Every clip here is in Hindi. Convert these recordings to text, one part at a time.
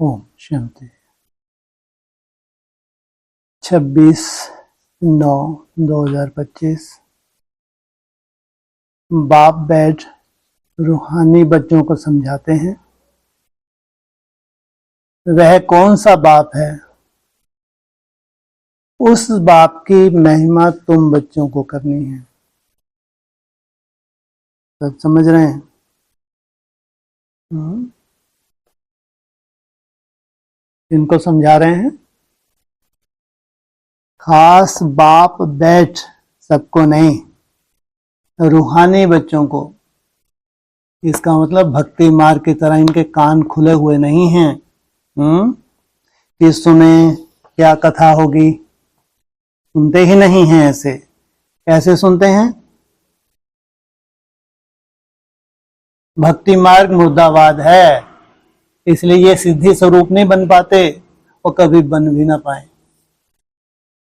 ओम शांति। 26/9/2025 बाप बैठ रूहानी बच्चों को समझाते हैं। वह कौन सा बाप है? उस बाप की महिमा तुम बच्चों को करनी है। सब समझ रहे हैं? इनको समझा रहे हैं। खास बाप बैठ, सबको नहीं, रूहानी बच्चों को। इसका मतलब भक्ति मार्ग की तरह इनके कान खुले हुए नहीं हैं कि सुने क्या कथा होगी, सुनते ही नहीं हैं। ऐसे कैसे सुनते हैं? भक्ति मार्ग मुर्दाबाद है, इसलिए ये सिद्धि स्वरूप नहीं बन पाते और कभी बन भी ना पाए।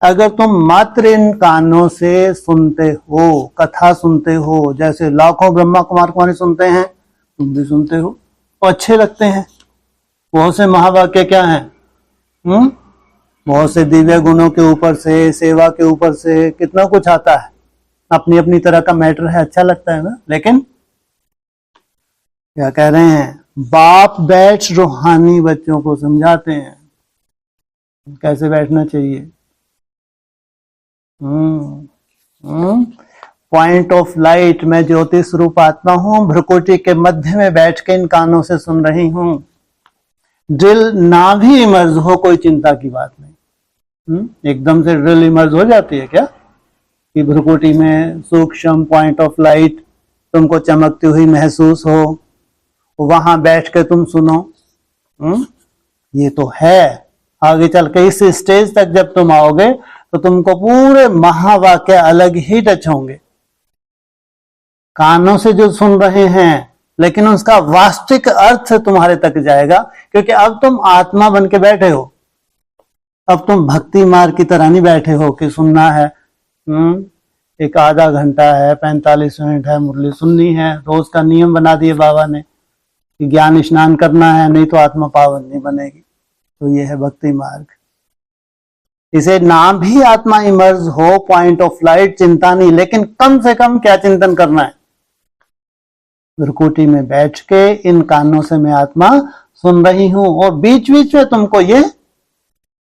अगर तुम मात्र इन कानों से सुनते हो, कथा सुनते हो, जैसे लाखों ब्रह्मा कुमार कुमारी सुनते हैं, तुम भी सुनते हो और अच्छे लगते हैं। बहुत से महावाक्य क्या हैं? बहुत से दिव्य गुणों के ऊपर से, सेवा के ऊपर से कितना कुछ आता है। अपनी अपनी तरह का मैटर है, अच्छा लगता है ना। लेकिन क्या कह रहे हैं? बाप बैठ रूहानी बच्चों को समझाते हैं कैसे बैठना चाहिए। पॉइंट ऑफ लाइट, मैं ज्योति स्वरूप आत्मा हूं, भ्रुकुटी के मध्य में बैठ के इन कानों से सुन रही हूं। ड्रिल ना भी इमर्ज हो, कोई चिंता की बात नहीं। एकदम से ड्रिल इमर्ज हो जाती है क्या कि भ्रुकुटी में सूक्ष्म पॉइंट ऑफ लाइट तुमको चमकती हुई महसूस हो, वहां बैठ के तुम सुनो। ये तो है। आगे चल के इस स्टेज तक जब तुम आओगे तो तुमको पूरे महावाक्य अलग ही टच होंगे। कानों से जो सुन रहे हैं, लेकिन उसका वास्तविक अर्थ तुम्हारे तक जाएगा, क्योंकि अब तुम आत्मा बन के बैठे हो। अब तुम भक्ति मार्ग की तरह नहीं बैठे हो कि सुनना है, एक आधा घंटा है, 45 मिनट है, मुरली सुननी है। रोज का नियम बना दिए बाबा ने कि ज्ञान स्नान करना है, नहीं तो आत्मा पावन नहीं बनेगी। तो ये है भक्ति मार्ग। इसे ना भी आत्मा इमर्ज हो, पॉइंट ऑफ लाइट, चिंता नहीं, लेकिन कम से कम क्या चिंतन करना है? भ्रुकुटी में बैठ के इन कानों से मैं आत्मा सुन रही हूं, और बीच बीच में तुमको ये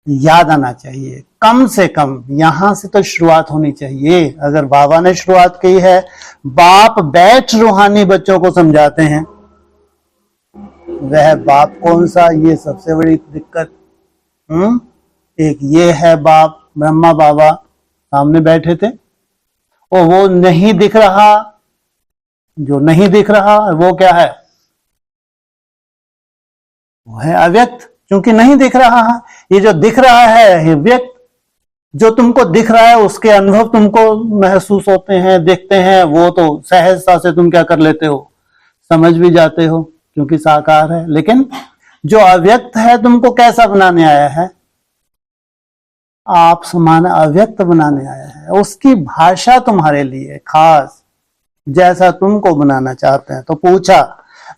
याद आना चाहिए। कम से कम यहां से तो शुरुआत होनी चाहिए। अगर बाबा ने शुरुआत की है, बाप बैठ रूहानी बच्चों को समझाते हैं, वह बाप कौन सा? ये सबसे बड़ी दिक्कत। एक ये है बाप, ब्रह्मा बाबा सामने बैठे थे और वो नहीं दिख रहा। जो नहीं दिख रहा वो क्या है? वो है अव्यक्त, क्योंकि नहीं दिख रहा है। ये जो दिख रहा है ये व्यक्त। जो तुमको दिख रहा है उसके अनुभव तुमको महसूस होते हैं, देखते हैं, वो तो सहजता से तुम क्या कर लेते हो, समझ भी जाते हो, क्योंकि साकार है। लेकिन जो अव्यक्त है तुमको कैसा बनाने आया है? आप समान अव्यक्त बनाने आया है। उसकी भाषा तुम्हारे लिए खास, जैसा तुमको बनाना चाहते हैं। तो पूछा,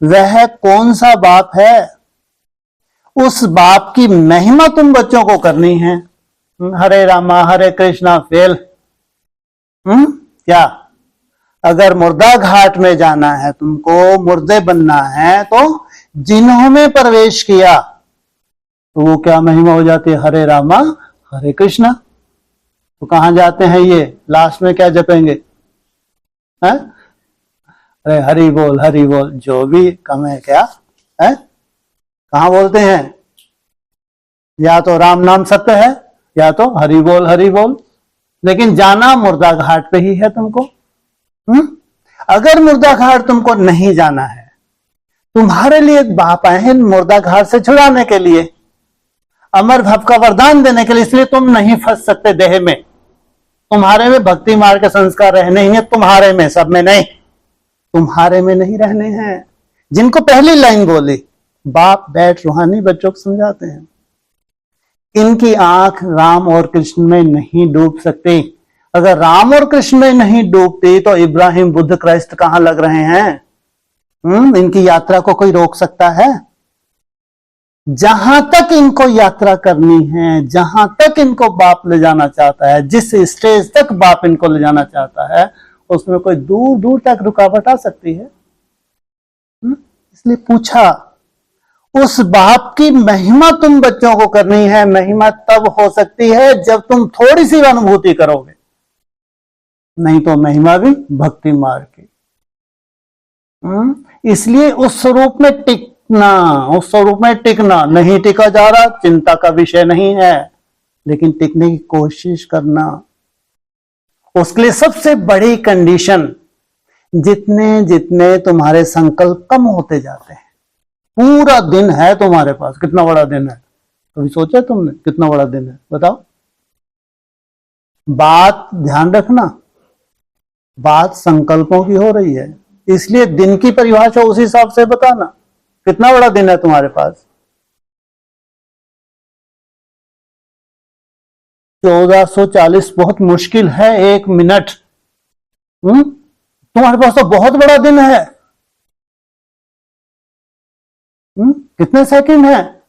वह कौन सा बाप है? उस बाप की महिमा तुम बच्चों को करनी है। हरे रामा हरे कृष्णा फेल। क्या? अगर मुर्दा घाट में जाना है, तुमको मुर्दे बनना है, तो जिन्होंने प्रवेश किया तो वो क्या महिमा हो जाती है? हरे रामा हरे कृष्णा। तो कहां जाते हैं ये? लास्ट में क्या जपेंगे? अरे हरि बोल, जो भी कम है क्या है? कहां बोलते हैं? या तो राम नाम सत्य है, या तो हरि बोल। लेकिन जाना मुर्दा घाट पे ही है तुमको। अगर मुर्दा घाट तुमको नहीं जाना है, तुम्हारे लिए बाप आए हैं मुर्दा घाट से छुड़ाने के लिए, अमर भव का वरदान देने के लिए। इसलिए तुम नहीं फंस सकते देह में। तुम्हारे में भक्ति मार्ग के संस्कार रहने ही है, तुम्हारे में, सब में नहीं। तुम्हारे में नहीं रहने हैं। जिनको पहली लाइन बोली, बाप बैठ रूहानी बच्चों को समझाते हैं, इनकी आंख राम और कृष्ण में नहीं डूब सकती। अगर राम और कृष्ण में नहीं डूबती तो इब्राहिम बुद्ध क्राइस्ट कहां लग रहे हैं? इनकी यात्रा को कोई रोक सकता है? जहां तक इनको यात्रा करनी है, जहां तक इनको बाप ले जाना चाहता है, जिस स्टेज तक बाप इनको ले जाना चाहता है, उसमें कोई दूर दूर तक रुकावट आ सकती है। इसलिए पूछा, उस बाप की महिमा तुम बच्चों को करनी है। महिमा तब हो सकती है जब तुम थोड़ी सी अनुभूति करोगे, नहीं तो महिमा भी भक्ति मार्ग की। इसलिए उस स्वरूप में टिकना, उस स्वरूप में टिकना, नहीं टिका जा रहा चिंता का विषय नहीं है, लेकिन टिकने की कोशिश करना। उसके लिए सबसे बड़ी कंडीशन, जितने जितने तुम्हारे संकल्प कम होते जाते हैं। पूरा दिन है तुम्हारे पास, कितना बड़ा दिन है, कभी सोचा तुमने कितना बड़ा दिन है? बताओ। बात ध्यान रखना, बात संकल्पों की हो रही है, इसलिए दिन की परिभाषा उस हिसाब से बताना। कितना बड़ा दिन है तुम्हारे पास? 1440 बहुत मुश्किल है, 1 मिनट। तुम्हारे पास तो बहुत बड़ा दिन है। कितने सेकंड है?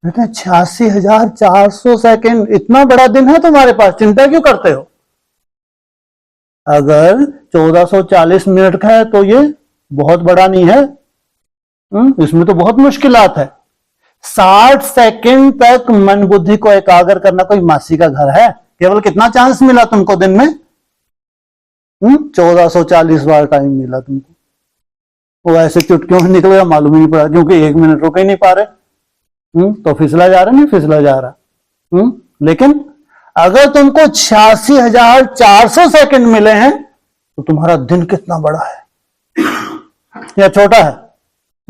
86,400 सेकंड। इतना बड़ा दिन है तुम्हारे पास, चिंता क्यों करते हो? अगर 1440 मिनट का है तो ये बहुत बड़ा नहीं है। इसमें तो बहुत मुश्किलात है। 60 सेकंड तक मन बुद्धि को एकाग्र करना कोई मासी का घर है? केवल कितना चांस मिला तुमको दिन में? 1440 बार टाइम मिला तुमको। वो ऐसे चुटकियों में निकलेगा मालूम ही नहीं पड़ा, क्योंकि 1 मिनट रुक ही नहीं पा रहे। तो फिसला जा रहा, नहीं फिसला जा रहा। लेकिन अगर तुमको 86,400 सेकंड मिले हैं तो तुम्हारा दिन कितना बड़ा है या छोटा है?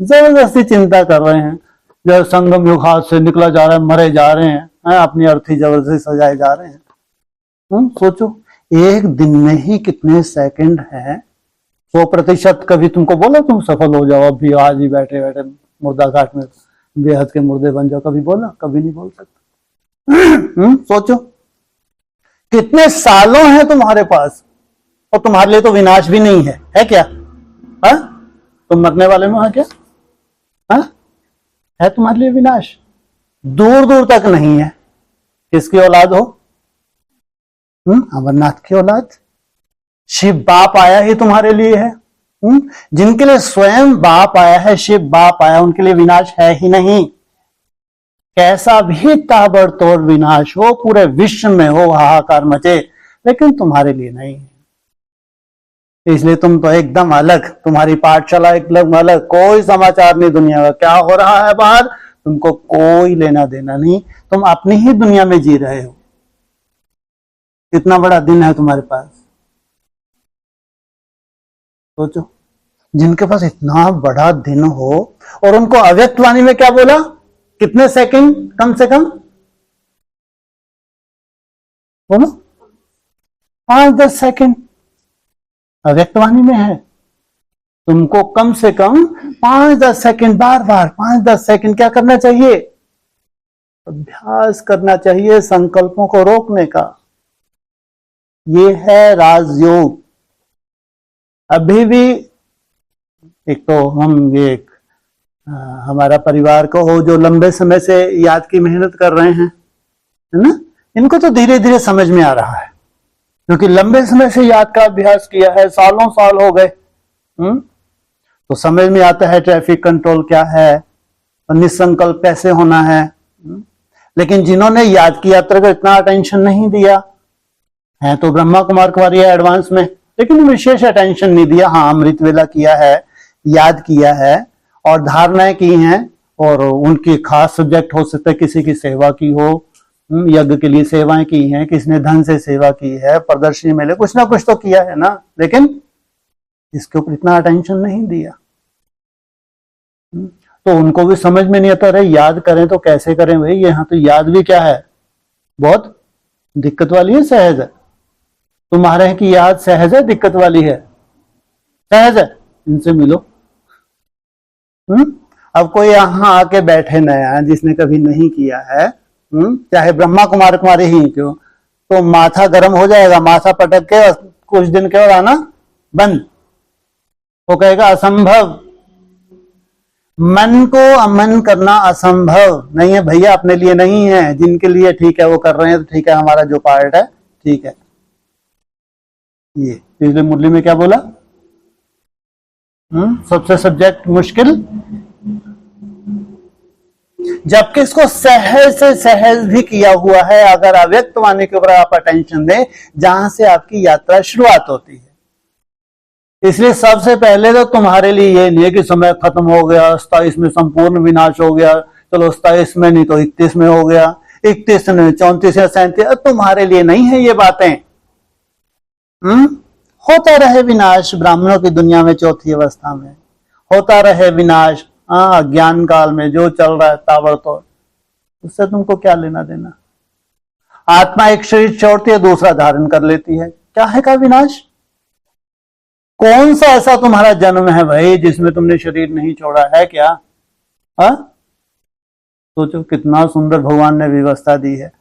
जबरदस्ती चिंता कर रहे हैं, जब संगम युग हाथ से निकला जा रहा है, मरे जा रहे हैं, अपनी अर्थी जबरदस्ती सजाए जा रहे हैं। सोचो, एक दिन में ही कितने सेकंड हैं। 100% कभी तुमको बोला तुम सफल हो जाओ, अभी आज ही बैठे बैठे मुर्दा घाट में बेहद के मुर्दे बन जाओ? कभी बोला? कभी नहीं बोल सकते। सोचो, कितने सालों हैं तुम्हारे पास, और तुम्हारे लिए तो विनाश भी नहीं है क्या? हा? तुम मरने वाले में है क्या? हा? है तुम्हारे लिए विनाश? दूर दूर तक नहीं है। किसकी औलाद हो? अमरनाथ की औलाद। शिव बाप आया ही तुम्हारे लिए है। जिनके लिए स्वयं बाप आया है, शिव बाप आया, उनके लिए विनाश है ही नहीं। कैसा भी ताबड़तोड़ विनाश हो, पूरे विश्व में हो, हाहाकार मचे, लेकिन तुम्हारे लिए नहीं है। इसलिए तुम तो एकदम अलग, तुम्हारी पाठशाला एकदम अलग, कोई समाचार नहीं दुनिया का, क्या हो रहा है बाहर तुमको कोई लेना देना नहीं। तुम अपनी ही दुनिया में जी रहे हो। कितना बड़ा दिन है तुम्हारे पास, सोचो। जिनके पास इतना बड़ा दिन हो, और उनको अव्यक्त वाणी में क्या बोला? कितने सेकंड कम से कम बोलो? 5-10 सेकंड अव्यक्त वाणी में है। तुमको कम से कम 5-10 सेकंड, बार बार 5-10 सेकंड क्या करना चाहिए? अभ्यास करना चाहिए संकल्पों को रोकने का। ये है राजयोग। अभी भी एक तो हम ये हमारा परिवार को हो जो लंबे समय से याद की मेहनत कर रहे हैं, है ना, इनको तो धीरे धीरे समझ में आ रहा है, क्योंकि लंबे समय से याद का अभ्यास किया है, सालों साल हो गए। तो समझ में आता है ट्रैफिक कंट्रोल क्या है और निसंकल्प कैसे होना है। लेकिन जिन्होंने याद की यात्रा को इतना अटेंशन नहीं दिया है, तो ब्रह्मा कुमार कुमारी है एडवांस में, लेकिन विशेष अटेंशन नहीं दिया। हाँ, अमृत वेला किया है, याद किया है और धारणाएं की हैं, और उनके खास सब्जेक्ट हो सकते हैं, किसी की सेवा की हो, यज्ञ के लिए सेवाएं की हैं, किसी ने धन से सेवा की है, प्रदर्शनी मेले, कुछ ना कुछ तो किया है ना, लेकिन इसके ऊपर इतना अटेंशन नहीं दिया। तो उनको भी समझ में नहीं आता, अरे याद करें तो कैसे करें भाई, यहाँ तो याद भी क्या है, बहुत दिक्कत वाली है, सहज है। तुम्हारे यहाँ की याद सहज है, दिक्कत वाली है? सहज है। इनसे मिलो। अब कोई यहां आके बैठे नया, जिसने कभी नहीं किया है, चाहे ब्रह्मा कुमार कुमारी ही क्यों, तो माथा गर्म हो जाएगा, माथा पटक के कुछ दिन के और आना बंद। वो कहेगा असंभव। मन को अमन करना असंभव नहीं है भैया, अपने लिए नहीं है, जिनके लिए ठीक है वो कर रहे हैं तो ठीक है, हमारा जो पार्ट है ठीक है। ये पिछले मुरली में क्या बोला? सबसे सब्जेक्ट मुश्किल, जबकि इसको सहज से सहज भी किया हुआ है अगर अव्यक्त वाणी के ऊपर आप अटेंशन दें, जहां से आपकी यात्रा शुरुआत होती है। इसलिए सबसे पहले तो तुम्हारे लिए ये नहीं है कि समय खत्म हो गया, 27 में संपूर्ण विनाश हो गया, चलो 27 में नहीं तो 31 में हो गया, 31 में 34 या 37, तुम्हारे लिए नहीं है ये बातें। होता रहे विनाश ब्राह्मणों की दुनिया में चौथी अवस्था में, होता रहे विनाश ज्ञान काल में जो चल रहा है ताबड़तोड़, उससे तुमको क्या लेना देना। आत्मा एक शरीर छोड़ती है, दूसरा धारण कर लेती है, क्या है का विनाश? कौन सा ऐसा तुम्हारा जन्म है भाई जिसमें तुमने शरीर नहीं छोड़ा है क्या? सोचो कितना सुंदर भगवान ने व्यवस्था दी है।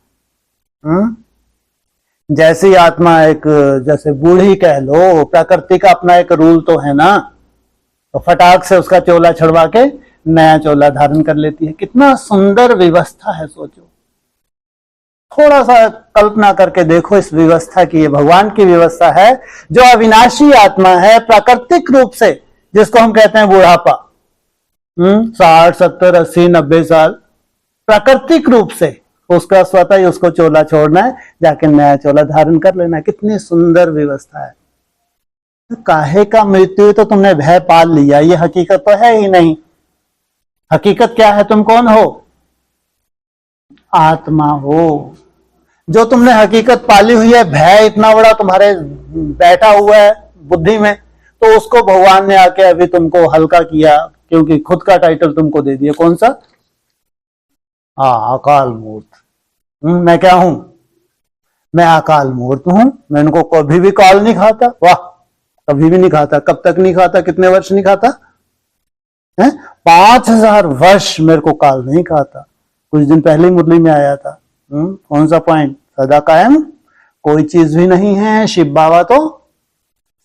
जैसी आत्मा एक जैसे बूढ़ी कह लो, प्रकृति का अपना एक रूल तो है ना, तो फटाक से उसका चोला छड़वा के नया चोला धारण कर लेती है। कितना सुंदर व्यवस्था है, सोचो, थोड़ा सा कल्पना करके देखो इस व्यवस्था की। ये भगवान की व्यवस्था है जो अविनाशी आत्मा है, प्राकृतिक रूप से, जिसको हम कहते हैं बुढ़ापा, 60 70 80 90 साल, प्राकृतिक रूप से उसका स्वतः ही उसको चोला छोड़ना है, जाके नया चोला धारण कर लेना है। कितनी सुंदर व्यवस्था है। काहे का मृत्यु तो तुमने भय पाल लिया, ये हकीकत तो है ही नहीं। हकीकत क्या है? तुम कौन हो? आत्मा हो। जो तुमने हकीकत पाली हुई है, भय इतना बड़ा तुम्हारे बैठा हुआ है बुद्धि में, तो उसको भगवान ने आके अभी तुमको हल्का किया, क्योंकि खुद का टाइटल तुमको दे दिया। कौन सा? अकाल मूर्त। मैं क्या हूं? मैं अकाल मूर्त हूं। मैं इनको कभी भी काल नहीं खाता। वाह, कभी भी नहीं खाता। कब तक नहीं खाता? कितने वर्ष नहीं खाता है? 5000 वर्ष मेरे को काल नहीं खाता। कुछ दिन पहले ही मुरली में आया था। कौन सा पॉइंट? सदा कायम कोई चीज भी नहीं है। शिव बाबा तो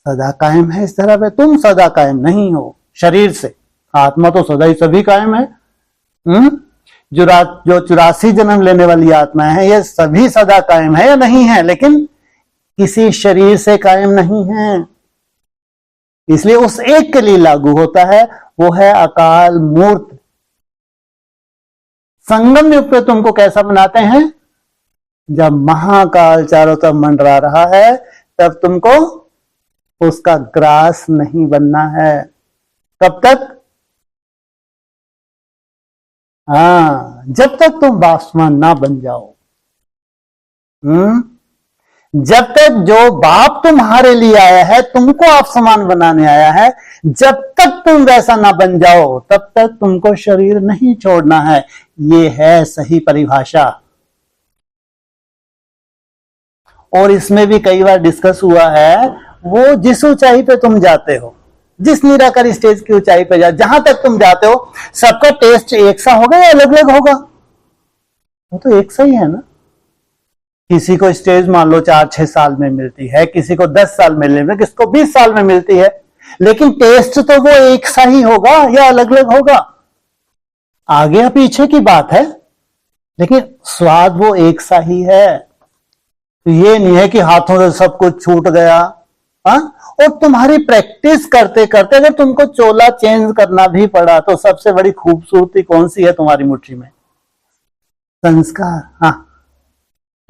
सदा कायम है। इस तरह पे तुम सदा कायम नहीं हो शरीर से, आत्मा तो सदा ही सभी कायम है। जो 84 जन्म लेने वाली आत्मा है, ये सभी सदा कायम है या नहीं है, लेकिन किसी शरीर से कायम नहीं है। इसलिए उस एक के लिए लागू होता है, वो है अकाल मूर्त। संगम युग पे तुमको कैसा बनाते हैं? जब महाकाल चारों तरफ मंडरा रहा है, तब तुमको उसका ग्रास नहीं बनना है। कब तक? जब तक तुम बासमान ना बन जाओ। जब तक जो बाप तुम्हारे लिए आया है, तुमको आप समान बनाने आया है, जब तक तुम वैसा ना बन जाओ, तब तक तुमको शरीर नहीं छोड़ना है। ये है सही परिभाषा। और इसमें भी कई बार डिस्कस हुआ है, वो जिस ऊंचाई पे तुम जाते हो, जिस निराकार स्टेज की ऊंचाई पे जा, जहां तक तुम जाते हो, सबका टेस्ट एक सा होगा या अलग अलग होगा? वो तो एक सा ही है ना। किसी को स्टेज मान लो 4-6 साल में मिलती है, किसी को 10 साल में मिलती है, किसी को 20 साल में मिलती है, लेकिन टेस्ट तो वो एक सा ही होगा या अलग अलग होगा? आगे या पीछे की बात है, लेकिन स्वाद वो एक सा ही है। तो ये नहीं है कि हाथों से सब कुछ छूट गया। और तुम्हारी प्रैक्टिस करते करते अगर तुमको चोला चेंज करना भी पड़ा, तो सबसे बड़ी खूबसूरती कौन सी है तुम्हारी मुट्ठी में? संस्कार।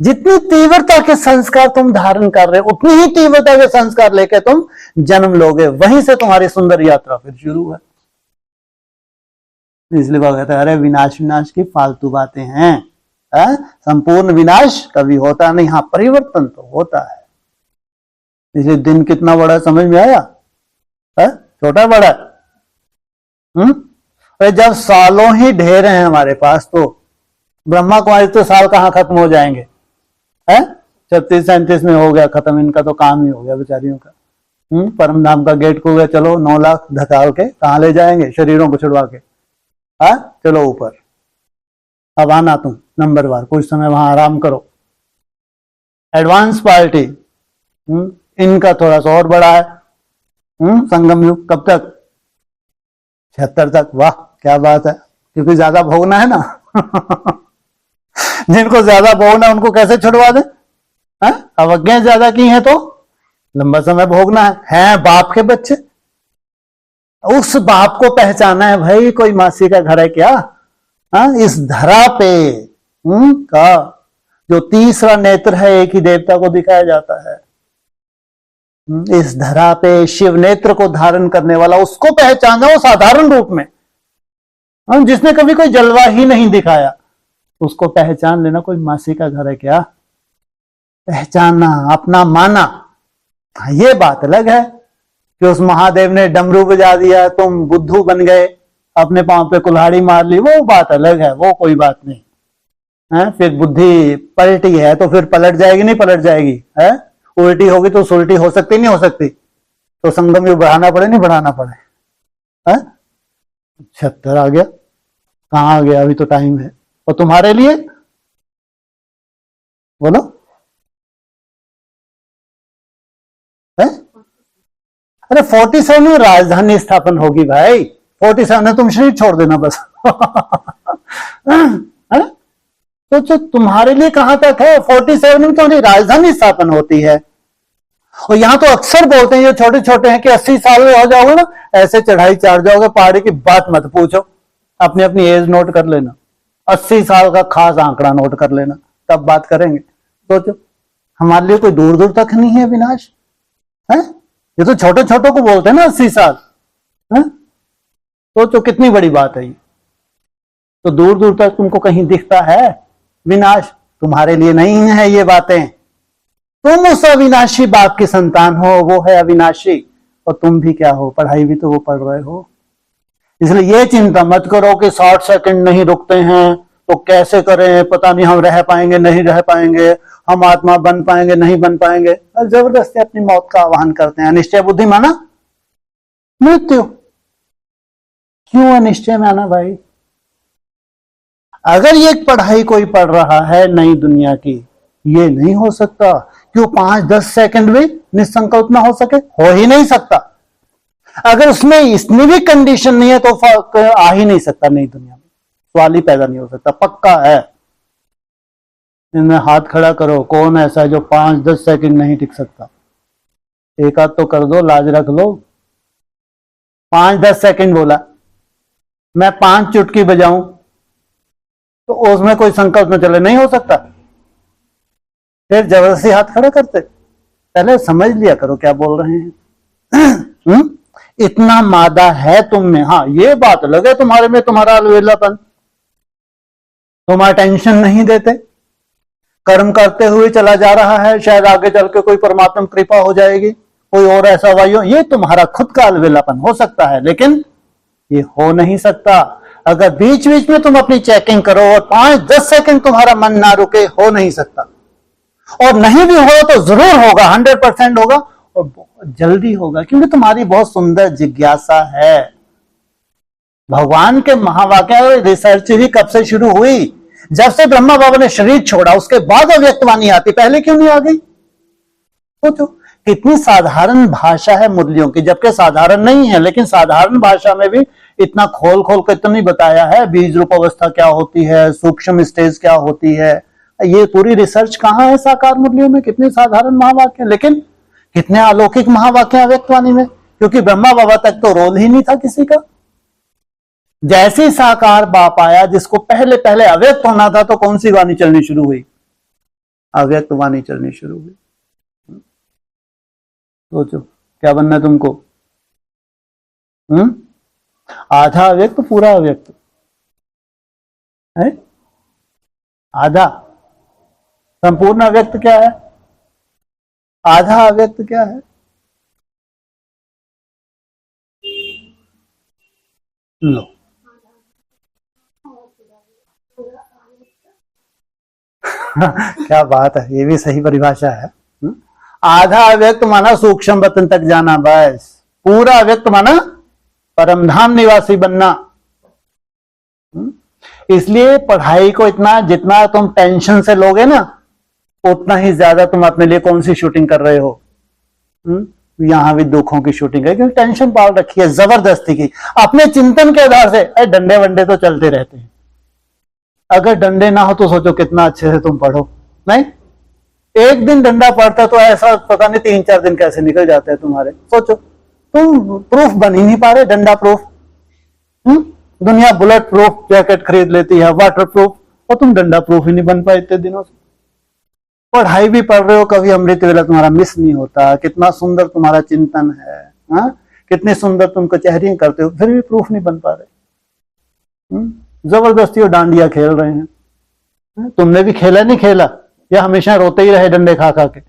जितनी तीव्रता के संस्कार तुम धारण कर रहे हो, उतनी ही तीव्रता के संस्कार लेके तुम जन्म लोगे। वहीं से तुम्हारी सुंदर यात्रा फिर शुरू है। इसलिए वो कहता है, अरे विनाश विनाश की फालतू बातें हैं। संपूर्ण विनाश कभी होता नहीं, हाँ परिवर्तन तो होता है। इसलिए दिन कितना बड़ा समझ में आया? छोटा बड़ा? अरे जब सालों ही ढेर हैं हमारे पास, तो ब्रह्मा कुमारी तो साल कहाँ खत्म हो जाएंगे? 36-37 में हो गया खत्म, इनका तो काम ही हो गया बेचारियों का। परम धाम का गेट खुल गया, चलो 9 लाख धकाल के कहाँ ले जाएंगे शरीरों को छुड़वा के? चलो ऊपर, अब आना तुम नंबरवार, कुछ समय वहां आराम करो। एडवांस पार्टी इनका थोड़ा सा और बड़ा है। संगम युग कब तक? 76 तक। वाह क्या बात है, क्योंकि ज्यादा भोगना है ना। जिनको ज्यादा भोगना है उनको कैसे छुड़वा दे? अवज्ञा ज्यादा की है तो लंबा समय भोगना है बाप के बच्चे। उस बाप को पहचाना है भाई, कोई मासी का घर है क्या? इस धरा पे का जो तीसरा नेत्र है एक ही देवता को दिखाया जाता है। इस धरा पे शिव नेत्र को धारण करने वाला उसको पहचाना, वो साधारण रूप में, जिसने कभी कोई जलवा ही नहीं दिखाया, उसको पहचान लेना कोई मासी का घर है क्या? पहचाना, अपना माना, ये बात अलग है कि उस महादेव ने डमरू बजा दिया, तुम बुद्धू बन गए, अपने पांव पे कुल्हाड़ी मार ली, वो बात अलग है, वो कोई बात नहीं है। फिर बुद्धि पलटी है तो फिर पलट जाएगी नहीं पलट जाएगी है? उल्टी होगी तो उल्टी हो सकती नहीं हो सकती? तो संगम युग बढ़ाना पड़े नहीं बढ़ाना पड़े है? 76 आ गया, कहां आ गया? अभी तो टाइम है। और तुम्हारे लिए बोलो है? अरे 47 में राजधानी स्थापन होगी भाई, 47 में तुम शरीर छोड़ देना बस। है? तो जो तुम्हारे लिए कहां तक है? 47 में तुम्हारी राजधानी स्थापन होती है। और यहां तो अक्सर बोलते हैं जो छोटे छोटे हैं कि 80 साल में हो जाओगे ना, ऐसे चढ़ाई चढ़ जाओगे, पहाड़ी की बात मत पूछो, अपनी अपनी एज नोट कर लेना, 80 साल का खास आंकड़ा नोट कर लेना, तब बात करेंगे। सोचो, हमारे लिए कोई दूर दूर तक नहीं है विनाश है? ये तो छोटे छोटों को बोलते हैं ना 80 साल है? सोचो कितनी बड़ी बात है ये। तो दूर दूर तक तुमको कहीं दिखता है विनाश? तुम्हारे लिए नहीं है ये बातें। तुम उस अविनाशी बाप की संतान हो, वो है अविनाशी, और तुम भी क्या हो? पढ़ाई भी तो वो पढ़ रहे हो। इसलिए ये चिंता मत करो कि 60 सेकंड नहीं रुकते हैं तो कैसे करें, पता नहीं हम रह पाएंगे नहीं रह पाएंगे, हम आत्मा बन पाएंगे नहीं बन पाएंगे। और जबरदस्ती अपनी मौत का आह्वान करते हैं। अनिश्चय बुद्धि माना मृत्यु। क्यों अनिश्चय में आना भाई? अगर ये पढ़ाई कोई पढ़ रहा है नई दुनिया की, ये नहीं हो सकता क्यों 5-10 सेकंड भी निसंकल्प ना हो सके? हो ही नहीं सकता। अगर उसमें इतनी भी कंडीशन नहीं है तो आ ही नहीं सकता नई दुनिया में, सवाल ही पैदा नहीं हो सकता। पक्का है। इनमें हाथ खड़ा करो, कौन ऐसा है जो 5-10 सेकंड नहीं टिक सकता? एक हाथ तो कर दो, लाज रख लो। 5-10 सेकंड बोला, मैं 5 चुटकी बजाऊं तो उसमें कोई संकल्प न चले, नहीं हो सकता। फिर जबरदस्ती हाथ खड़ा करते? पहले समझ लिया करो क्या बोल रहे हैं। इतना मादा है तुम में। हाँ ये बात अलग है तुम्हारे में, तुम्हारा अलवेलापन, तुम अटेंशन नहीं देते, कर्म करते हुए चला जा रहा है, शायद आगे चल के कोई परमात्मा कृपा हो जाएगी, कोई और ऐसा वायु, ये तुम्हारा खुद का अलवेलापन हो सकता है, लेकिन ये हो नहीं सकता। अगर बीच बीच में तुम अपनी चेकिंग करो और 5-10 सेकंड तुम्हारा मन ना रुके, हो नहीं सकता। और नहीं भी हो तो जरूर होगा, 100% होगा, और बहुत जल्दी होगा, क्योंकि तुम्हारी बहुत सुंदर जिज्ञासा है। भगवान के महावाक्य रिसर्च भी कब से शुरू हुई? जब से ब्रह्मा बाबा ने शरीर छोड़ा उसके बाद अव्यक्तवाणी आती, पहले क्यों नहीं आ गई? सोचो कितनी साधारण भाषा है मुरलियों की, जबकि साधारण नहीं है, लेकिन साधारण भाषा में भी इतना खोल खोल कर तो नहीं बताया है। बीज रूप अवस्था क्या होती है, सूक्ष्म स्टेज क्या होती है, ये पूरी रिसर्च कहां है साकार मुरलियों में? कितने साधारण महावाक्य, लेकिन कितने अलौकिक महावाक्य अव्यक्तवाणी में, क्योंकि ब्रह्मा बाबा तक तो रोल ही नहीं था किसी का। जैसे साकार बाप आया, जिसको पहले पहले अव्यक्त होना था, तो कौन सी वाणी चलनी शुरू हुई? अव्यक्त वाणी चलनी शुरू हुई। सोचो क्या बनना है तुमको? आधा अव्यक्त पूरा अव्यक्त है? आधा संपूर्ण अव्यक्त क्या है? आधा अव्यक्त क्या है? लो क्या बात है, ये भी सही परिभाषा है। आधा अव्यक्त माना सूक्ष्म वतन तक जाना, बस। पूरा अव्यक्त माना परमधाम निवासी बनना। इसलिए पढ़ाई को इतना, जितना तुम टेंशन से लोगे ना, उतना ही ज्यादा तुम अपने लिए कौन सी शूटिंग कर रहे हो। यहां भी दुखों की शूटिंग है, क्योंकि टेंशन पाल रखी है जबरदस्ती की। अपने चिंतन के आधार से डंडे वंडे तो चलते रहते हैं। अगर डंडे ना हो तो सोचो कितना अच्छे से तुम पढ़ो। नहीं, एक दिन डंडा पड़ता तो ऐसा पता नहीं 3-4 दिन कैसे निकल जाते हैं तुम्हारे। सोचो, तुम प्रूफ बन ही नहीं पा रहे, डंडा प्रूफ। दुनिया बुलेट प्रूफ जैकेट खरीद लेती है, वाटर प्रूफ, और तुम डंडा प्रूफ ही नहीं बन पाए इतने दिनों से। पढ़ाई भी पढ़ रहे हो, कभी अमृत वेला तुम्हारा मिस नहीं होता, कितना सुंदर तुम्हारा चिंतन है, कितनी सुंदर तुम कचहरियां करते हो, फिर भी प्रूफ नहीं बन पा रहे। जबरदस्ती वो डांडिया खेल रहे हैं। तुमने भी खेला नहीं खेला, या हमेशा रोते ही रहे डंडे खा खा के?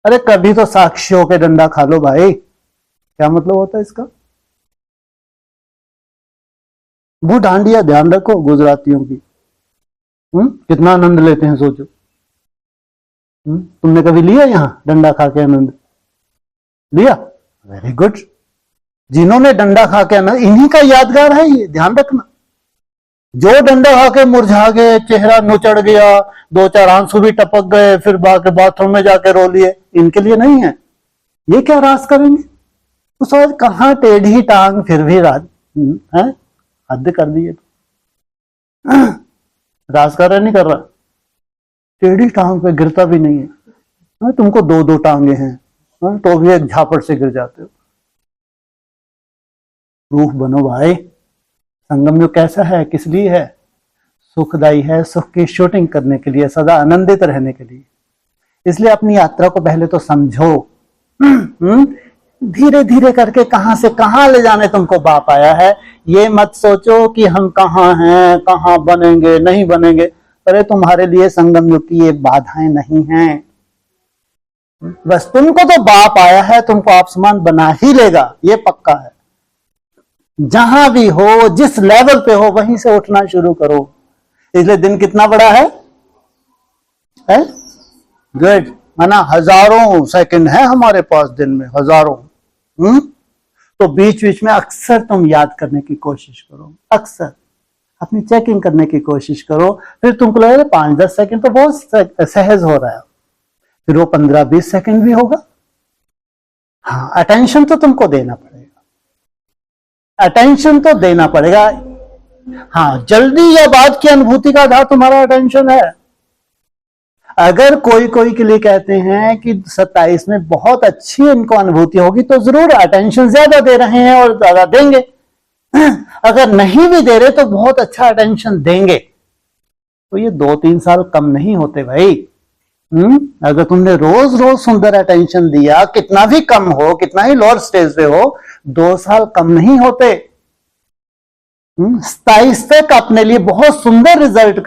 अरे कभी तो साक्षी होके डंडा खा लो भाई, क्या मतलब होता है इसका? वो डांडिया ध्यान रखो गुजरातियों की, कितना आनंद लेते हैं सोचो। तुमने कभी लिया यहां डंडा खा के आनंद लिया? Very good. जिन्होंने डंडा खा के आनंद, इन्हीं का यादगार है ये, ध्यान रखना। जो डंडा खा के मुरझा गए, चेहरा नुचड़ गया, 2-4 आंसू भी टपक गए, फिर बाथरूम में जाके रो लिए, इनके लिए नहीं है। ये क्या रास करेंगे? तो सोच, कहां टेढ़ी टांग फिर भी राज है, हद कर दिए। रास कर रहा नहीं कर रहा, टेढ़ी टांग पे गिरता भी नहीं है। तुमको 2-2 टांगे हैं, तो भी एक झापड़ से गिर जाते हो। प्रूफ बनो भाई। संगम योग कैसा है, किस लिए है? सुखदायी है, सुख की शूटिंग करने के लिए, सदा आनंदित रहने के लिए। इसलिए अपनी यात्रा को पहले तो समझो। धीरे धीरे करके कहां से कहां ले जाने तुमको बाप आया है। ये मत सोचो कि हम कहां हैं, कहां बनेंगे नहीं बनेंगे। अरे तुम्हारे लिए संगम युग की ये बाधाएं नहीं हैं। बस तुमको तो बाप आया है, तुमको आप समान बना ही लेगा, ये पक्का है। जहां भी हो, जिस लेवल पे हो, वहीं से उठना शुरू करो। इसलिए दिन कितना बड़ा है? गुड। माना हजारों सेकंड है हमारे पास दिन में, हजारों। तो बीच बीच में अक्सर तुम याद करने की कोशिश करो, अक्सर अपनी चेकिंग करने की कोशिश करो। फिर तुमको लगेगा 5-10 सेकंड तो बहुत सहज हो रहा है, फिर वो 15-20 सेकंड भी होगा। हाँ, अटेंशन तो तुमको देना पड़ेगा, अटेंशन तो देना पड़ेगा। हाँ, जल्दी या बाद की अनुभूति का आधार तुम्हारा अटेंशन है। अगर कोई कोई के लिए कहते हैं कि 27 में बहुत अच्छी इनको अनुभूति होगी, तो जरूर अटेंशन ज्यादा दे रहे हैं और ज्यादा देंगे। अगर नहीं भी दे रहे तो बहुत अच्छा अटेंशन देंगे। तो ये 2-3 साल कम नहीं होते भाई। अगर तुमने रोज रोज सुंदर अटेंशन दिया, कितना भी कम हो, कितना ही लोअर स्टेज पे हो, 2 साल कम नहीं होते। 27 तक अपने लिए बहुत सुंदर रिजल्ट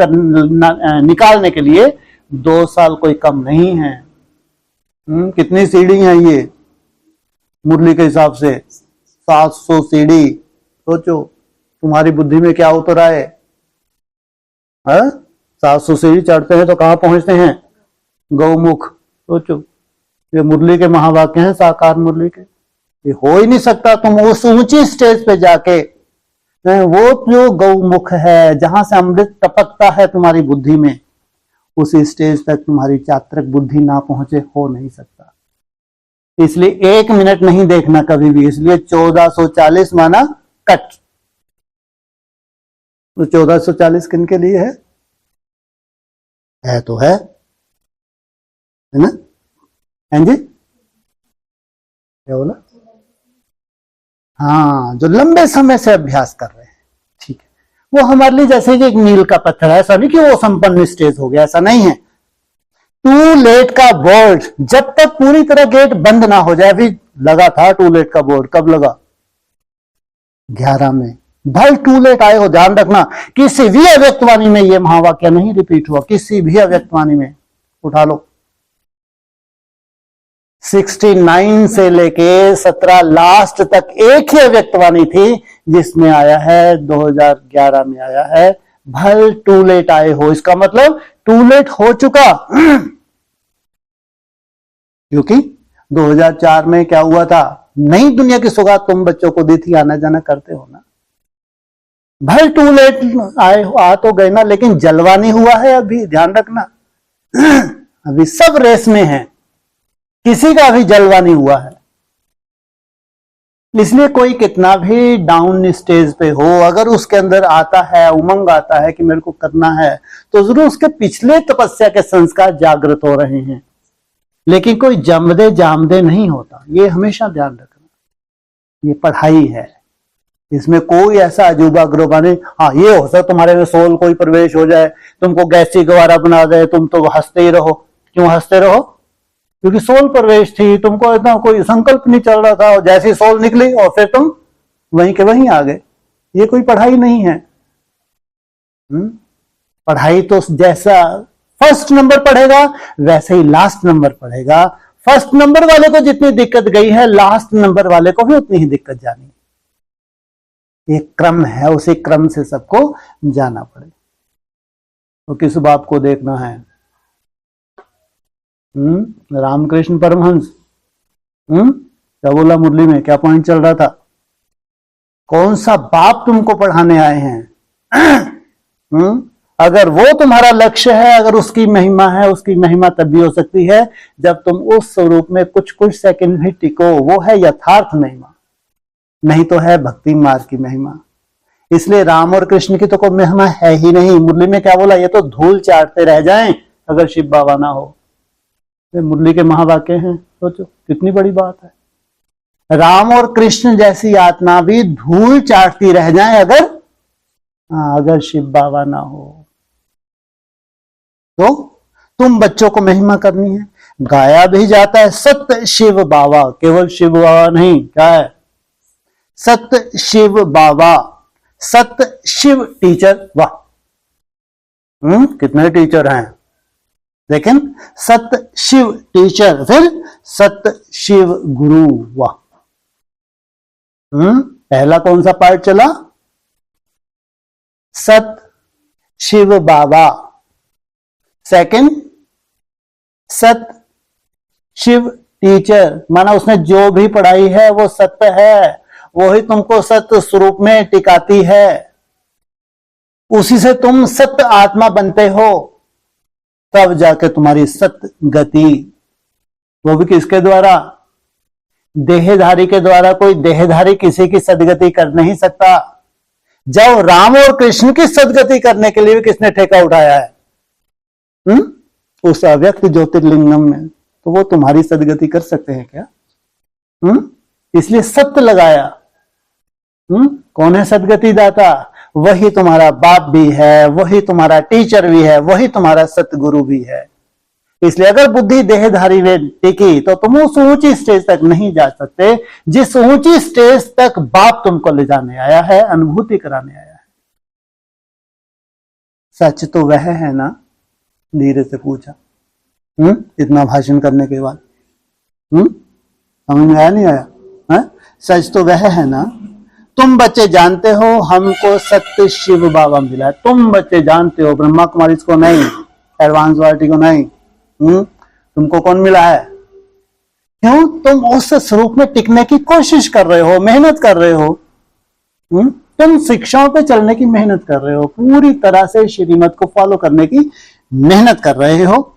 निकालने के लिए 2 साल कोई कम नहीं है। कितनी सीढ़ी है ये मुरली के हिसाब से? 700 सीढ़ी। सोचो तुम्हारी बुद्धि में क्या उतर आए। 700 सीढ़ी चढ़ते हैं तो कहां पहुंचते हैं? गौमुख। सोचो, ये मुरली के महावाक्य हैं, साकार मुरली के। ये हो ही नहीं सकता तुम उस ऊंची स्टेज पे जाके, वो जो गौमुख है जहां से अमृत टपकता है तुम्हारी बुद्धि में, उसी स्टेज तक तुम्हारी चात्रक बुद्धि ना पहुंचे, हो नहीं सकता। इसलिए 1 मिनट नहीं देखना कभी भी। इसलिए 1440 माना कट। तो 1440 किन के लिए है तो है ना? हैं जी, क्या बोला? हाँ, जो लंबे समय से अभ्यास कर रहे हैं, ठीक है। वो हमारे लिए जैसे कि एक मील का पत्थर है। ऐसा नहीं कि वो संपन्न स्टेज हो गया, ऐसा नहीं है। टू लेट का बोर्ड जब तक पूरी तरह गेट बंद ना हो जाए, अभी लगा था टू लेट का बोर्ड, कब लगा? 11 में। भाई टू लेट आए हो, ध्यान रखना, किसी भी अव्यक्तवाणी में ये महावाक्य नहीं रिपीट हुआ, किसी भी अव्यक्तवाणी में। उठा लो, 69 से लेके 17 लास्ट तक एक ही अव्यक्तवाणी थी, जिसमें आया है 2011 में आया है। भल टू लेट आए हो, इसका मतलब टू लेट हो चुका। क्योंकि 2004 में क्या हुआ था? नई दुनिया की सौगात तुम बच्चों को दी थी, आना जाना करते हो ना। भल टू लेट आए हो, आ तो गए ना, लेकिन जलवा नहीं हुआ है अभी, ध्यान रखना। अभी सब रेस में है, किसी का भी जलवा नहीं हुआ है। इसलिए कोई कितना भी डाउन स्टेज पे हो, अगर उसके अंदर आता है, उमंग आता है कि मेरे को करना है, तो जरूर उसके पिछले तपस्या के संस्कार जागृत हो रहे हैं, लेकिन कोई जमदे जामदे नहीं होता। ये हमेशा ध्यान रखना। ये पढ़ाई है, इसमें कोई ऐसा अजूबा गरूबा नहीं। हाँ, ये हो सकता तुम्हारे में सोल कोई प्रवेश हो जाए, तुमको गैसी गवारा बना दे, तुम तो हंसते ही रहो। क्यों हंसते रहो? क्योंकि सोल प्रवेश थी, तुमको इतना कोई संकल्प नहीं चल रहा था, और जैसी सोल निकली और फिर तुम वहीं के वहीं आ गए। ये कोई पढ़ाई नहीं है। पढ़ाई तो जैसा फर्स्ट नंबर पढ़ेगा वैसे ही लास्ट नंबर पढ़ेगा। फर्स्ट नंबर वाले को जितनी दिक्कत गई है, लास्ट नंबर वाले को भी उतनी ही दिक्कत जानी। एक क्रम है, उसी क्रम से सबको जाना पड़े। तो किस बात को देखना है? रामकृष्ण परमहंस क्या बोला मुरली में? क्या पॉइंट चल रहा था? कौन सा बाप तुमको पढ़ाने आए हैं? अगर वो तुम्हारा लक्ष्य है, अगर उसकी महिमा है, उसकी महिमा तब भी हो सकती है जब तुम उस स्वरूप में कुछ कुछ सेकंड भी टिको। वो है यथार्थ महिमा, नहीं तो है भक्ति मार्ग की महिमा। इसलिए राम और कृष्ण की तो कोई महिमा है ही नहीं। मुरली में क्या बोला? ये तो धूल चाटते रह जाएं अगर शिव बाबा ना हो। मुरली के महावाक्य हैं, सोचो कितनी बड़ी बात है। राम और कृष्ण जैसी आत्मा भी धूल चाटती रह जाए अगर शिव बाबा ना हो। तो तुम बच्चों को महिमा करनी है। गाया भी जाता है सत्य शिव बाबा, केवल शिव बाबा नहीं, क्या है? सत्य शिव बाबा, सत्य शिव टीचर। वाह, कितने टीचर हैं, लेकिन सत्य शिव टीचर, फिर सत्य शिव गुरु। वाह, पहला कौन सा पार्ट चला? सत्य शिव बाबा। सेकंड सत्य शिव टीचर, माना उसने जो भी पढ़ाई है वो सत्य है, वही तुमको सत्य स्वरूप में टिकाती है, उसी से तुम सत्य आत्मा बनते हो, तब जाके तुम्हारी सत्य गति। वो भी किसके द्वारा? देहधारी के द्वारा। कोई देहधारी किसी की सदगति कर नहीं सकता। जब राम और कृष्ण की सदगति करने के लिए भी किसने ठेका उठाया है? उस अव्यक्त ज्योतिर्लिंगम में, तो वो तुम्हारी सदगति कर सकते हैं क्या? इसलिए सत्य लगाया। कौन है सदगति दाता? वही तुम्हारा बाप भी है, वही तुम्हारा टीचर भी है, वही तुम्हारा सतगुरु भी है। इसलिए अगर बुद्धि देहधारी में टिकी तो तुम उस ऊंची स्टेज तक नहीं जा सकते जिस ऊंची स्टेज तक बाप तुमको ले जाने आया है, अनुभूति कराने आया है। सच तो वह है ना? धीरे से पूछा। इतना भाषण करने के बाद समझ में आया नहीं आया? सच तो वह है ना? तुम बच्चे जानते हो हमको सत्य शिव बाबा मिला है। तुम बच्चे जानते हो, ब्रह्मा कुमारी को नहीं, एडवांस वार्टी को नहीं। तुमको कौन मिला है? क्यों? तुम उस स्वरूप में टिकने की कोशिश कर रहे हो, मेहनत कर रहे हो। तुम शिक्षाओं पे चलने की मेहनत कर रहे हो, पूरी तरह से श्रीमत को फॉलो करने की मेहनत कर रहे हो।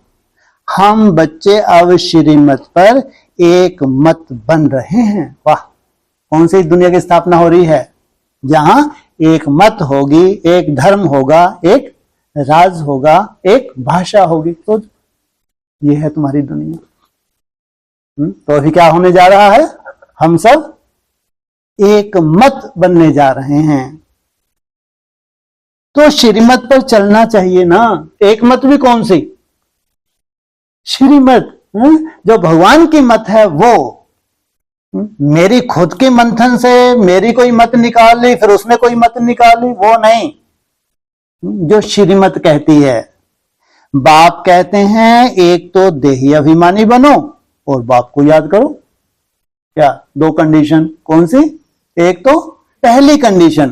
हम बच्चे अब श्रीमत पर एक मत बन रहे हैं। वाह, कौन सी दुनिया की स्थापना हो रही है? जहां एक मत होगी, एक धर्म होगा, एक राज होगा, एक भाषा होगी। तो ये है तुम्हारी दुनिया। तो अभी क्या होने जा रहा है? हम सब एक मत बनने जा रहे हैं। तो श्रीमत पर चलना चाहिए ना। एक मत भी कौन सी? श्रीमत। जो भगवान की मत है वो। मेरी खुद के मंथन से मेरी कोई मत निकाल ली, फिर उसने कोई मत निकाली, वो नहीं। जो श्रीमत कहती है। बाप कहते हैं एक तो देही अभिमानी बनो और बाप को याद करो। क्या? दो कंडीशन। कौन सी? एक तो पहली कंडीशन,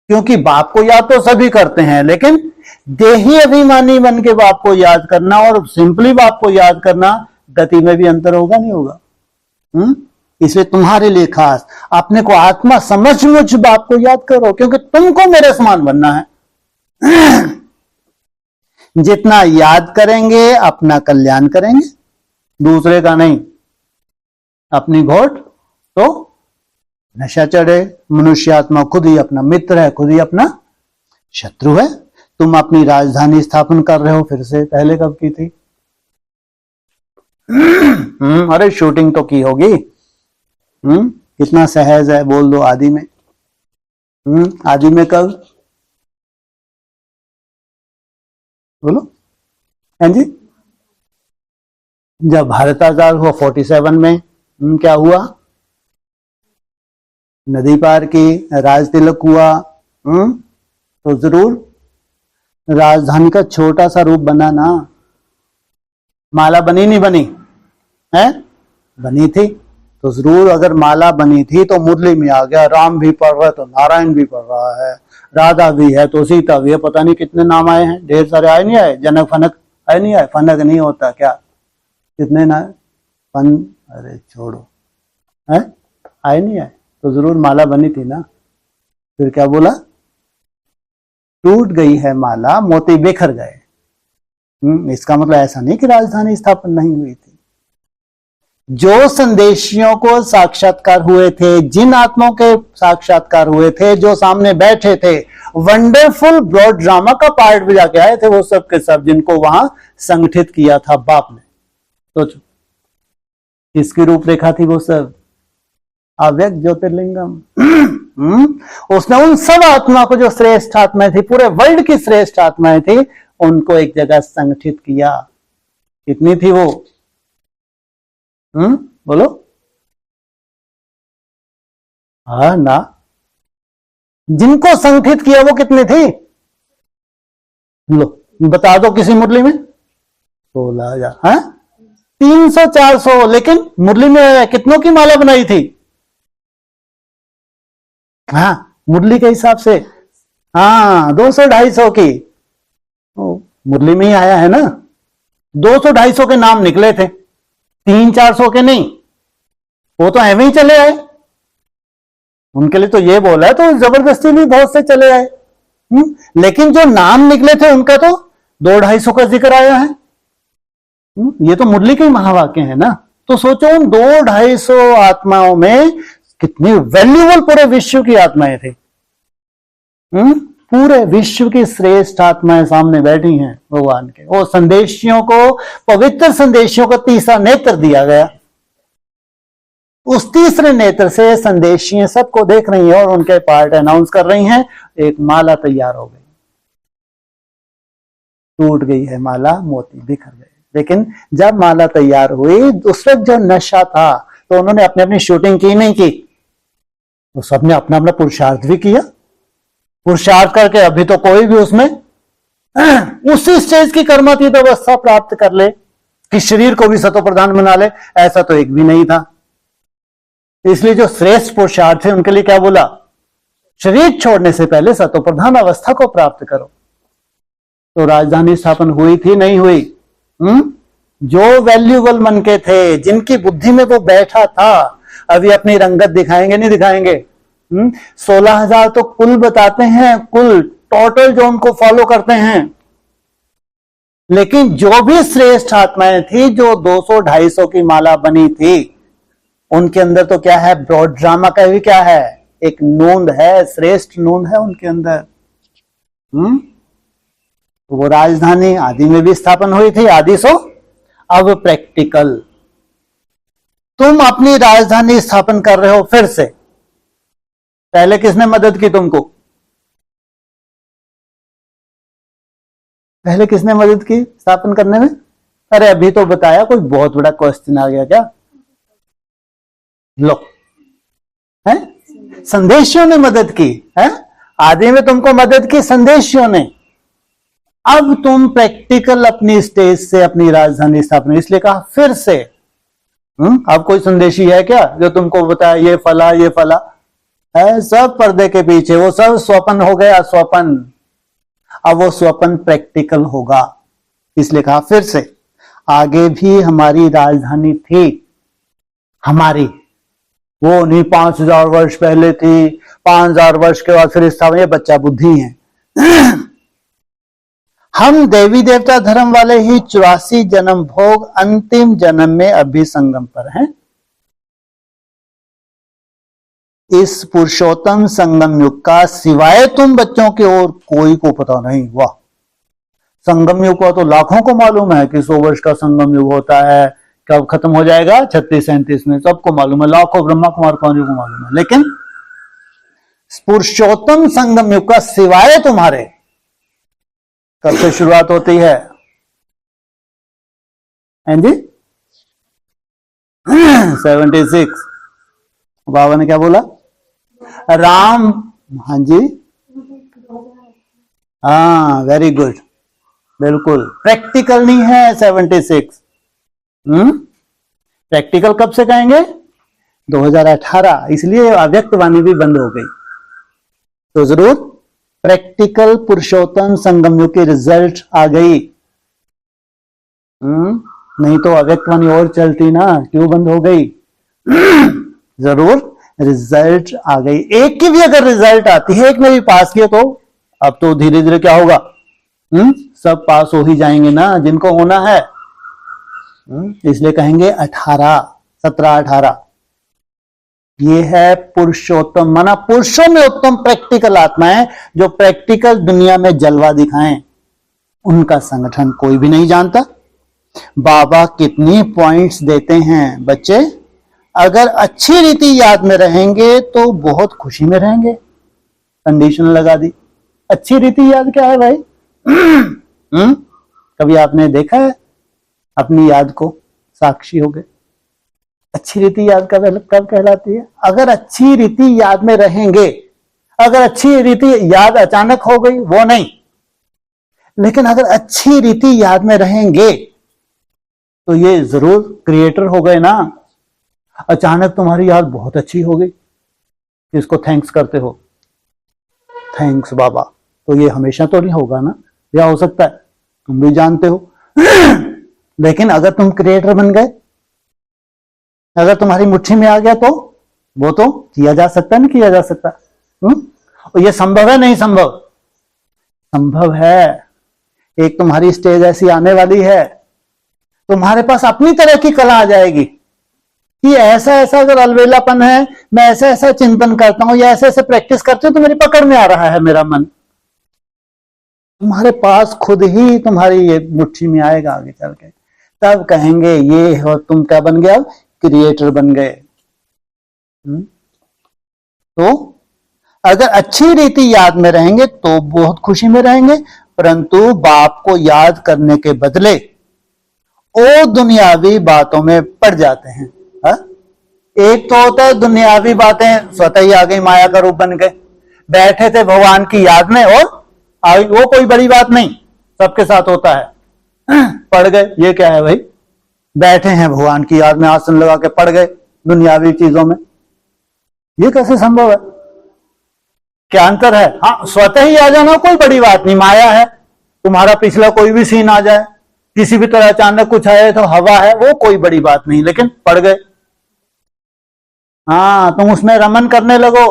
क्योंकि बाप को याद तो सभी करते हैं, लेकिन देही अभिमानी बन के बाप को याद करना और सिंपली बाप को याद करना, गति में भी अंतर होगा नहीं होगा? इसलिए तुम्हारे लिए खास अपने को आत्मा समझ मुझ बाप को याद करो, क्योंकि तुमको मेरे समान बनना है। जितना याद करेंगे अपना कल्याण करेंगे, दूसरे का नहीं। अपनी घोट तो नशा चढ़े, मनुष्य आत्मा खुद ही अपना मित्र है, खुद ही अपना शत्रु है। तुम अपनी राजधानी स्थापन कर रहे हो फिर से, पहले कब की थी? अरे शूटिंग तो की होगी। कितना सहज है, बोल दो आदि में। आदि में कब? बोलो। हैं जी? जब भारत आजाद हुआ 47 में, क्या हुआ? नदी पार की, राज तिलक हुआ। तो जरूर राजधानी का छोटा सा रूप बना ना। माला बनी नहीं बनी है? बनी थी। तो जरूर अगर माला बनी थी तो मुरली में आ गया, राम भी पढ़ रहा है तो नारायण भी पढ़ रहा है, राधा भी है तो सीता भी है, पता नहीं कितने नाम आए हैं, ढेर सारे आए नहीं आए? जनक फनक आए नहीं आए? फनक नहीं होता क्या? कितने ना फन, अरे छोड़ो, है आए नहीं आए? तो जरूर माला बनी थी ना। फिर क्या बोला? टूट गई है माला, मोती बिखर गए। इसका मतलब ऐसा नहीं कि राजधानी स्थापन नहीं हुई थी। जो संदेशियों को साक्षात्कार हुए थे, जिन आत्माओं के साक्षात्कार हुए थे, जो सामने बैठे थे, वंडरफुल ब्रॉड ड्रामा का पार्ट भी जाके आए थे वो सब के सब, जिनको वहां संगठित किया था बाप ने। सोचो किसकी रूपरेखा थी वो सब? अव्यक्त ज्योतिर्लिंगम। उसने उन सब आत्मा को, जो श्रेष्ठ आत्माएं थी, पूरे वर्ल्ड की श्रेष्ठ आत्माएं थी, उनको एक जगह संगठित किया। कितनी थी वो? बोलो। हाँ ना, जिनको संगठित किया वो कितने थी? लो बता दो किसी मुरली में। 16,000। हाँ 300-400। लेकिन मुरली में कितनों की माला बनाई थी? हाँ मुरली के हिसाब से हाँ 200-250 की। मुरली में ही आया है ना। 200-250 के नाम निकले थे, 300-400 के नहीं। वो तो ऐਵੇਂ ही चले आए, उनके लिए तो ये बोला है, तो जबरदस्ती भी बहुत से चले आए। लेकिन जो नाम निकले थे उनका तो 200-250 का जिक्र आया है। ये तो मुरली के ही महावाक्य है ना। तो सोचो उन 200-250 आत्माओं में कितनी वैल्यूबल पूरे विश्व की आत्माएं थी। पूरे विश्व की श्रेष्ठ आत्माएं सामने बैठी हैं भगवान के। वो संदेशियों को, पवित्र संदेशियों को तीसरा नेत्र दिया गया। उस तीसरे नेत्र से संदेशियां सबको देख रही हैं और उनके पार्ट अनाउंस कर रही हैं। एक माला तैयार हो गई, टूट गई है माला, मोती बिखर गए। लेकिन जब माला तैयार हुई उस वक्त जो नशा था, तो उन्होंने अपनी अपनी शूटिंग की नहीं की, तो सबने अपना अपना पुरुषार्थ भी किया। पुरुषार्थ करके अभी तो कोई भी उसमें उसी स्टेज की कर्मातीत अवस्था प्राप्त कर ले कि शरीर को भी सतो प्रधान बना ले, ऐसा तो एक भी नहीं था। इसलिए जो श्रेष्ठ पुरुषार्थ थे उनके लिए क्या बोला? शरीर छोड़ने से पहले सतो प्रधान अवस्था को प्राप्त करो। तो राजधानी स्थापन हुई थी नहीं हुई? जो वैल्यूबल मन के थे, जिनकी बुद्धि में वो बैठा था, अभी अपनी रंगत दिखाएंगे नहीं दिखाएंगे? 16,000 तो कुल बताते हैं, कुल टोटल जो उनको फॉलो करते हैं। लेकिन जो भी श्रेष्ठ आत्माएं थी, जो 200-250 की माला बनी थी, उनके अंदर तो क्या है? ब्रॉड ड्रामा का भी क्या है? एक नोंद है, श्रेष्ठ नोंद है उनके अंदर। तो वो राजधानी आदि में भी स्थापन हुई थी, आदि सो अब प्रैक्टिकल। तुम अपनी राजधानी स्थापन कर रहे हो फिर से। पहले किसने मदद की तुमको? पहले किसने मदद की स्थापन करने में? अरे अभी तो बताया, कोई बहुत बड़ा क्वेश्चन आ गया क्या? लो है, संदेशियों ने मदद की है। आदि में तुमको मदद की संदेशियों ने। अब तुम प्रैक्टिकल अपनी स्टेज से अपनी राजधानी स्थापना, इसलिए कहा फिर से। अब कोई संदेशी है क्या जो तुमको बताया ये फला ये फला? है सब पर्दे के पीछे, वो सब स्वप्न हो गया, स्वप्न। अब वो स्वप्न प्रैक्टिकल होगा, इसलिए कहा फिर से। आगे भी हमारी राजधानी थी, हमारी, वो नहीं 5,000 वर्ष पहले थी, 5,000 वर्ष के बाद फिर स्थापना। ये बच्चा बुद्धि है। हम देवी देवता धर्म वाले ही 84 जन्म भोग अंतिम जन्म में अभी संगम पर हैं। इस पुरुषोत्तम संगम युग का सिवाय तुम बच्चों के और कोई को पता नहीं। वाह, संगम युग का तो लाखों को मालूम है कि 100 वर्ष का संगम युग होता है, कब खत्म हो जाएगा 36-37 में, सबको मालूम है, लाखों ब्रह्मा कुमार कौन को मालूम है। लेकिन पुरुषोत्तम संगम युग का सिवाय तुम्हारे कब से शुरुआत होती है? हैं जी 76। बाबा ने क्या बोला? राम, हाँ जी, हाँ वेरी गुड, बिल्कुल प्रैक्टिकल नहीं है 76। प्रैक्टिकल कब से कहेंगे? 2018, इसलिए अव्यक्त वाणी भी बंद हो गई। तो जरूर प्रैक्टिकल पुरुषोत्तम संगम युग की रिजल्ट आ गई। नहीं तो अव्यक्त वाणी और चलती ना, क्यों बंद हो गई? जरूर रिजल्ट आ गई। एक की भी अगर रिजल्ट आती है, एक में भी पास किया, तो अब तो धीरे धीरे क्या होगा? सब पास हो ही जाएंगे ना जिनको होना है। इसलिए कहेंगे 18, 17, 18। ये है पुरुषोत्तम, माना पुरुषों में उत्तम प्रैक्टिकल आत्माएं जो प्रैक्टिकल दुनिया में जलवा दिखाएं। उनका संगठन कोई भी नहीं जानता। बाबा कितनी पॉइंट्स देते हैं बच्चे, अगर अच्छी रीति याद में रहेंगे तो बहुत खुशी में रहेंगे। कंडीशन लगा दी। अच्छी रीति याद क्या है भाई? कभी आपने देखा है अपनी याद को? साक्षी हो गए। अच्छी रीति याद कब कहलाती है? अगर अच्छी रीति याद में रहेंगे। अगर अच्छी रीति याद अचानक हो गई वो नहीं, लेकिन अगर अच्छी रीति याद में रहेंगे तो ये जरूर क्रिएटर हो गए ना। अचानक तुम्हारी याद बहुत अच्छी हो गई, इसको थैंक्स करते हो, थैंक्स बाबा। तो ये हमेशा तो नहीं होगा ना, या हो सकता है, तुम भी जानते हो। लेकिन अगर तुम क्रिएटर बन गए, अगर तुम्हारी मुट्ठी में आ गया, तो वो तो किया जा सकता है, नहीं किया जा सकता? और ये संभव है नहीं संभव? संभव है। एक तुम्हारी स्टेज ऐसी आने वाली है, तुम्हारे पास अपनी तरह की कला आ जाएगी कि ऐसा ऐसा अगर अलवेलापन है, मैं ऐसा ऐसा चिंतन करता हूं या ऐसे ऐसे प्रैक्टिस करती हूं तो मेरी पकड़ में आ रहा है मेरा मन। तुम्हारे पास खुद ही तुम्हारी ये मुट्ठी में आएगा आगे चल के। तब कहेंगे ये हो, तुम क्या बन गए? अब क्रिएटर बन गए। तो अगर अच्छी रीति याद में रहेंगे तो बहुत खुशी में रहेंगे, परंतु बाप को याद करने के बदले ओ दुनियावी बातों में पड़ जाते हैं। हा? एक तो होता है दुनियावी बातें स्वतः ही आ गई, माया का रूप बन गए, बैठे थे भगवान की याद में और वो कोई बड़ी बात नहीं, सबके साथ होता है। पड़ गए, ये क्या है भाई? बैठे हैं भगवान की याद में, आसन लगा के पड़ गए दुनियावी चीजों में। ये कैसे संभव है? क्या अंतर है? हाँ, स्वतः ही आ जाना कोई बड़ी बात नहीं, माया है। तुम्हारा पिछला कोई भी सीन आ जाए, किसी भी तरह अचानक कुछ आए तो हवा है, वो कोई बड़ी बात नहीं, लेकिन पड़ गए। हाँ, तुम उसमें रमन करने लगो।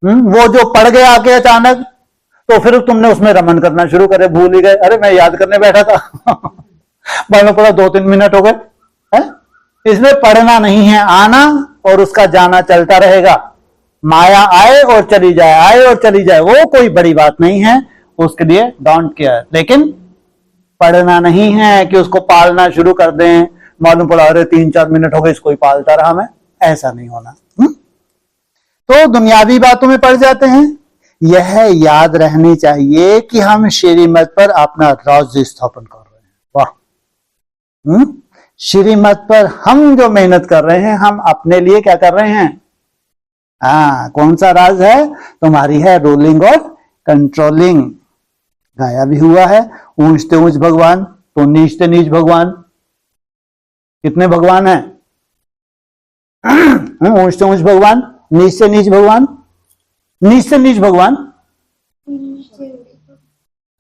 वो जो पड़ गया आके अचानक, तो फिर तुमने उसमें रमन करना शुरू करे, भूल ही गए, अरे मैं याद करने बैठा था। मालूम पड़ा 2-3 मिनट हो गए। इसमें पढ़ना नहीं है, आना और उसका जाना चलता रहेगा। माया आए और चली जाए, आए और चली जाए, वो कोई बड़ी बात नहीं है, उसके लिए डोंट केयर। लेकिन पढ़ना नहीं है कि उसको पालना शुरू कर दें, मालूम पड़ा अरे 3-4 मिनट हो गए इसको ही पालता रहा मैं, ऐसा नहीं होना। तो दुनियावी बातों में पड़ जाते हैं। यह याद रहनी चाहिए कि हम श्रीमत पर अपना राज्य स्थापन कर रहे हैं। वाह, श्रीमत पर हम जो मेहनत कर रहे हैं, हम अपने लिए क्या कर रहे हैं? हाँ, कौन सा राज है? तुम्हारी है रूलिंग और कंट्रोलिंग। गाया भी हुआ है, ऊंचते ऊंच भगवान तो नीचते नीच भगवान। कितने भगवान हैं? ऊंचते ऊंच भगवान, नीच से नीच भगवान, नीच से नीच भगवान।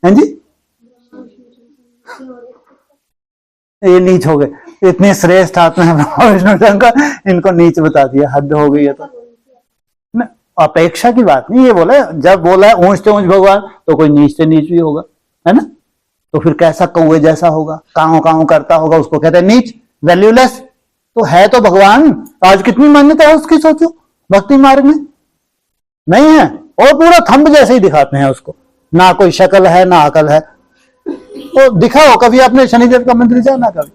हैं जी? ये नीच हो गए, इतने श्रेष्ठ आत्मा है विष्णु शंकर, इनको नीच बता दिया, हद हो गई है। तो अपेक्षा की बात नहीं, ये बोला जब बोला है ऊंच से ऊंच भगवान तो कोई नीच से नीच भी होगा, है ना? तो फिर कैसा कौवे जैसा होगा, काऊ काऊ करता होगा, उसको कहते हैं नीच, वैल्यूलेस। तो है तो भगवान, आज कितनी मान्यता है उसकी, सोचो। भक्ति मार्ग में नहीं है, और पूरा थंब जैसे ही दिखाते हैं उसको, ना कोई शक्ल है ना अकल है। तो दिखाओ कभी आपने शनिदेव का मंदिर जाना, कभी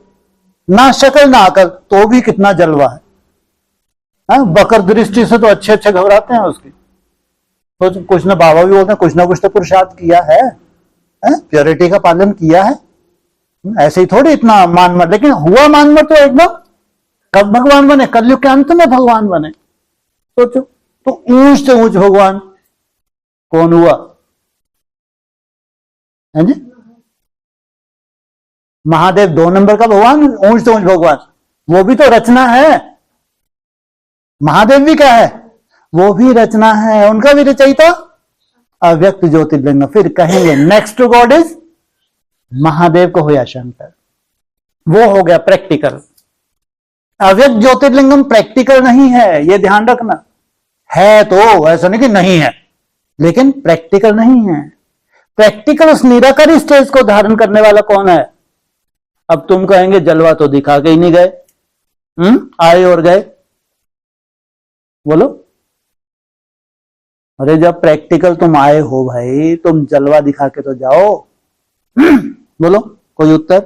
ना शक्ल ना अकल, तो भी कितना जलवा है। बकर दृष्टि से तो अच्छे अच्छे घबराते हैं उसकी, तो कुछ ना बाबा भी बोलते हैं कुछ ना कुछ तो पुरुषार्थ किया है, प्योरिटी का पालन किया है, ऐसे ही थोड़ी इतना मानमर। लेकिन हुआ मानमर तो एकदम, कब भगवान बने? कलयुग के अंत में भगवान बने। सोचो, तो ऊंच से ऊंच भगवान कौन हुआ है जी? महादेव 2 नंबर का भगवान, ऊंच से ऊंच भगवान, वो भी तो रचना है। महादेव भी क्या है? वो भी रचना है, उनका भी रचयिता अव्यक्त ज्योतिर्लिंग। फिर कहेंगे नेक्स्ट गॉड इज महादेव को हो या शंकर, वो हो गया प्रैक्टिकल। अव्यक्त ज्योतिर्लिंगम प्रैक्टिकल नहीं है, ये ध्यान रखना। है तो ऐसा नहीं कि नहीं है, लेकिन प्रैक्टिकल नहीं है। प्रैक्टिकल उस निराकारी स्टेज को धारण करने वाला कौन है? अब तुम कहेंगे जलवा तो दिखा के ही नहीं गए, आए और गए। बोलो, अरे जब प्रैक्टिकल तुम आए हो भाई, तुम जलवा दिखा के तो जाओ। बोलो कोई उत्तर?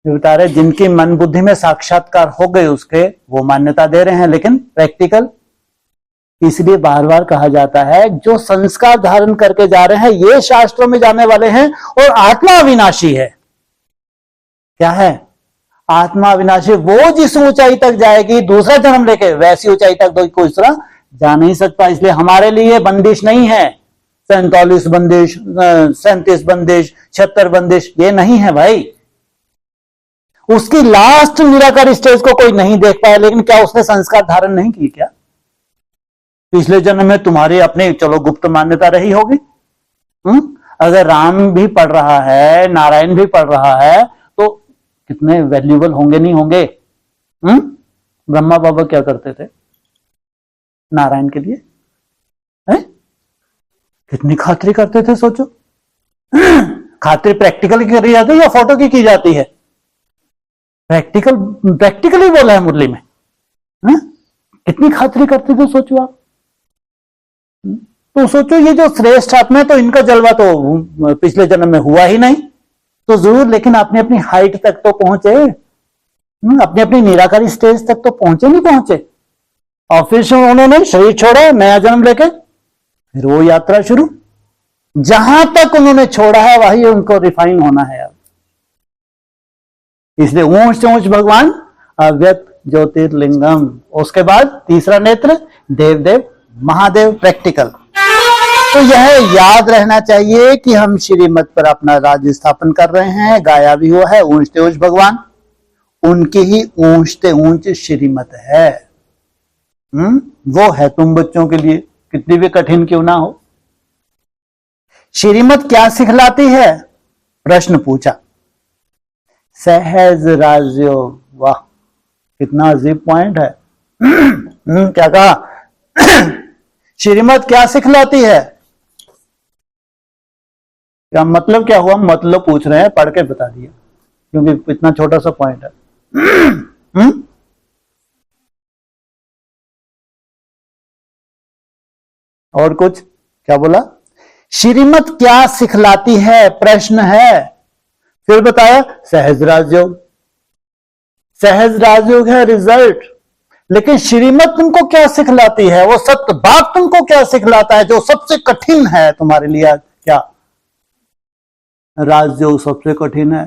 बता रहे जिनकी मन बुद्धि में साक्षात्कार हो गए उसके वो मान्यता दे रहे हैं, लेकिन प्रैक्टिकल। इसलिए बार बार कहा जाता है जो संस्कार धारण करके जा रहे हैं ये शास्त्रों में जाने वाले हैं, और आत्मा अविनाशी है। क्या है? आत्मा अविनाशी। वो जिस ऊंचाई तक जाएगी दूसरा जन्म लेके, वैसी ऊंचाई तक तो कोई दूसरा जा नहीं सकता। इसलिए हमारे लिए बंदिश नहीं है 47 बंदिश, 37 बंदिश, 76 बंदिश, ये नहीं है भाई। उसकी लास्ट निराकार स्टेज को कोई नहीं देख पाया, लेकिन क्या उसने संस्कार धारण नहीं की? क्या पिछले जन्म में तुम्हारी अपनी चलो गुप्त मान्यता रही होगी। अगर राम भी पढ़ रहा है, नारायण भी पढ़ रहा है, तो कितने वैल्यूबल होंगे नहीं होंगे? ब्रह्मा बाबा क्या करते थे नारायण के लिए? कितनी खातिरी करते थे सोचो। खातिरी प्रैक्टिकल की करी जाती है या फोटो की जाती है? प्रैक्टिकली बोला है मुरली में। कितनी खातिरी करते थे सोचो आप। तो सोचो ये जो श्रेष्ठ आत्मा है, तो इनका जलवा तो पिछले जन्म में हुआ ही नहीं तो जरूर, लेकिन अपनी अपनी हाइट तक तो पहुंचे, अपनी अपनी निराकारी स्टेज तक तो पहुंचे नहीं पहुंचे। और फिर से उन्होंने शरीर छोड़ा, नया जन्म लेके फिर वो यात्रा शुरू। जहां तक उन्होंने छोड़ा है वही उनको रिफाइन होना है अब। इसलिए ऊंच से ऊंच भगवान अव्यक्त ज्योतिर्लिंगम। उसके बाद तीसरा नेत्र देवदेव महादेव प्रैक्टिकल। तो यह याद रहना चाहिए कि हम श्रीमत पर अपना राज्य स्थापन कर रहे हैं। गाया भी हुआ है ऊंचते ऊंच भगवान, उनकी ही ऊंचते ऊंच श्रीमत है। वो है तुम बच्चों के लिए, कितनी भी कठिन क्यों ना हो। श्रीमत क्या सिखलाती है? प्रश्न पूछा। सहज राजयोग। वाह, कितना अजीब पॉइंट है। क्या कहा? श्रीमत क्या सिखलाती है? क्या मतलब क्या हुआ? मतलब पूछ रहे हैं, पढ़ के बता दिया, क्योंकि इतना छोटा सा पॉइंट है। और कुछ? क्या बोला? श्रीमत क्या सिखलाती है प्रश्न है। फिर बताया सहज राजयोग। सहज राजयोग है रिजल्ट, लेकिन श्रीमत तुमको क्या सिखलाती है? वो सत्य बात तुमको क्या सिखलाता है जो सबसे कठिन है तुम्हारे लिए? क्या? राजयोग सबसे कठिन है।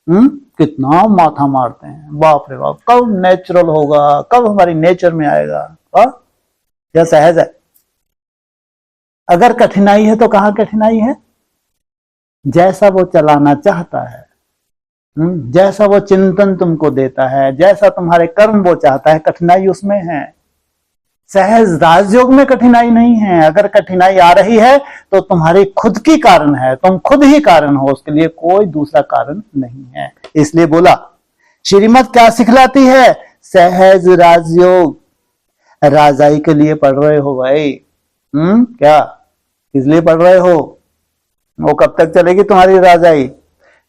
कितना माथा मारते हैं, बाप रे बाप, कब नेचुरल होगा, कब हमारी नेचर में आएगा। या सहज है? अगर कठिनाई है तो कहां कठिनाई है? जैसा वो चलाना चाहता है, जैसा वो चिंतन तुमको देता है, जैसा तुम्हारे कर्म वो चाहता है, कठिनाई उसमें है। सहज राजयोग में कठिनाई नहीं है। अगर कठिनाई आ रही है तो तुम्हारी खुद की कारण है, तुम खुद ही कारण हो, उसके लिए कोई दूसरा कारण नहीं है। इसलिए बोला श्रीमत क्या सिखलाती है? सहज राजयोग। राजाई के लिए पढ़ रहे हो भाई? क्या इसलिए पढ़ रहे हो? वो कब तक चलेगी तुम्हारी राजाई?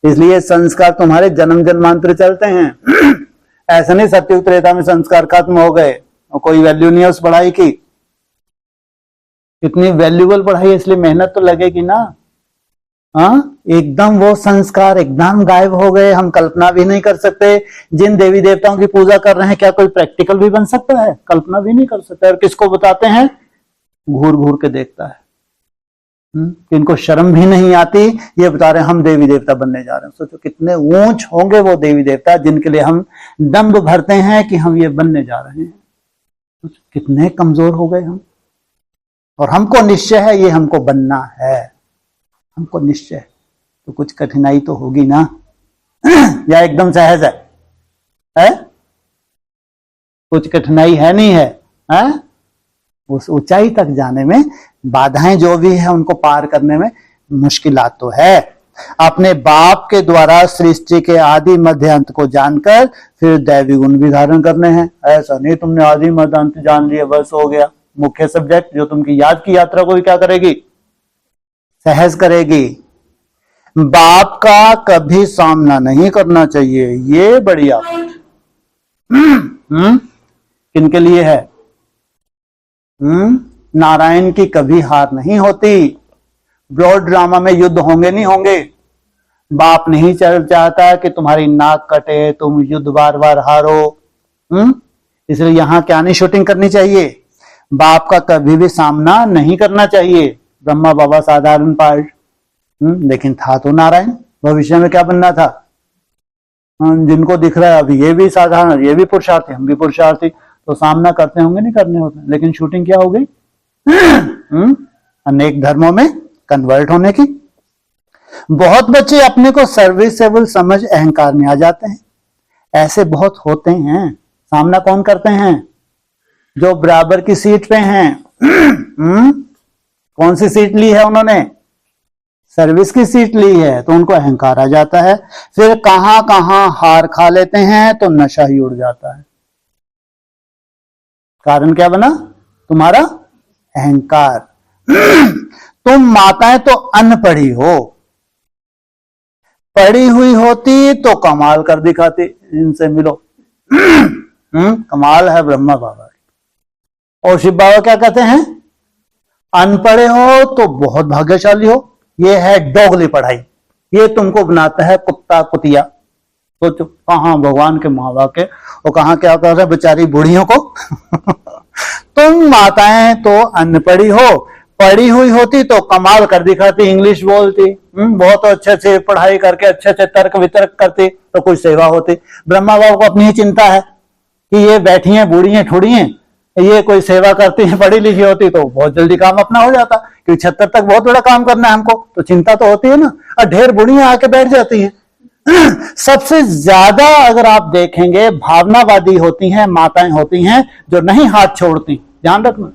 इसलिए संस्कार तुम्हारे जन्म जन्मांतर चलते हैं। ऐसा नहीं सत्युग त्रेता में संस्कार खत्म हो गए और कोई वैल्यू नहीं है उस पढ़ाई की। इतनी वैल्यूबल पढ़ाई है, इसलिए मेहनत तो लगेगी ना। हाँ, एकदम वो संस्कार एकदम गायब हो गए, हम कल्पना भी नहीं कर सकते। जिन देवी देवताओं की पूजा कर रहे हैं, क्या कोई प्रैक्टिकल भी बन सकता है? कल्पना भी नहीं कर सकता। और किसको बताते हैं? घूर घूर के देखता है। इनको शर्म भी नहीं आती, ये बता रहे हैं हम देवी देवता बनने जा रहे हैं। सोचो कितने ऊंच होंगे वो देवी देवता जिनके लिए हम दंभ भरते हैं कि हम ये बनने जा रहे हैं। कितने कमजोर हो गए हम। और हमको निश्चय है ये हमको बनना है, हमको निश्चय है। तो कुछ कठिनाई तो होगी ना, या एकदम सहज है? कुछ कठिनाई है नहीं है? उस ऊंचाई तक जाने में बाधाएं जो भी है उनको पार करने में मुश्किलात तो है। अपने बाप के द्वारा सृष्टि के आदि मध्य अंत को जानकर फिर दैवी गुण भी धारण करने हैं। ऐसा नहीं तुमने आदि मध्य अंत जान लिया बस हो गया। मुख्य सब्जेक्ट जो तुमकी याद की यात्रा को भी क्या करेगी? सहज करेगी। बाप का कभी सामना नहीं करना चाहिए, ये बढ़िया। किनके लिए है? नारायण की कभी हार नहीं होती। ब्रॉड ड्रामा में युद्ध होंगे नहीं होंगे। बाप नहीं चाहता कि तुम्हारी नाक कटे, तुम युद्ध बार बार हारो। इसलिए यहां क्या नहीं शूटिंग करनी चाहिए? बाप का कभी भी सामना नहीं करना चाहिए। ब्रह्मा बाबा साधारण पार्ट, लेकिन था तो नारायण। भविष्य में क्या बनना था? जिनको दिख रहा है अभी ये भी साधारण, ये भी पुरुषार्थी, हम भी पुरुषार्थी, तो सामना करते होंगे नहीं करने होते। लेकिन शूटिंग क्या हो गई? अनेक धर्मों में कन्वर्ट होने की। बहुत बच्चे अपने को सर्विसेबल समझ अहंकार में आ जाते हैं। ऐसे बहुत होते हैं। सामना कौन करते हैं? जो बराबर की सीट पे हैं। कौन सी सीट ली है उन्होंने? सर्विस की सीट ली है, तो उनको अहंकार आ जाता है। फिर कहां कहां हार खा लेते हैं तो नशा ही उड़ जाता है। कारण क्या बना? तुम्हारा अहंकार। तुम माताएं तो अनपढ़ी हो, पढ़ी हुई होती तो कमाल कर दिखाती। इनसे मिलो। कमाल है ब्रह्मा बाबा। और शिव बाबा क्या कहते हैं? अनपढ़े हो तो बहुत भाग्यशाली हो। ये है डोगली पढ़ाई, ये तुमको बनाता है कुत्ता कुतिया। तो कहां भगवान के माँ बाप के, और कहां क्या कर रहे बेचारी बूढ़ियों को। तुम माताएं तो अनपढ़ी हो, पढ़ी हुई होती तो कमाल कर दिखाती, इंग्लिश बोलती, बहुत अच्छे से पढ़ाई करके अच्छे अच्छे तर्क वितर्क करती, तो कुछ सेवा होती। ब्रह्मा बाबा को अपनी ही चिंता है कि ये बैठी हैं बूढ़ी हैं ठूढ़ी हैं, ये कोई सेवा करती है, पढ़ी लिखी होती तो बहुत जल्दी काम अपना हो जाता, क्योंकि 76 तक बहुत बड़ा काम करना है हमको, तो चिंता तो होती है ना। और ढेर बुढ़ियां आके बैठ जाती हैं। सबसे ज्यादा अगर आप देखेंगे भावनावादी होती हैं, माताएं होती हैं जो नहीं हाथ छोड़ती। ध्यान रखना,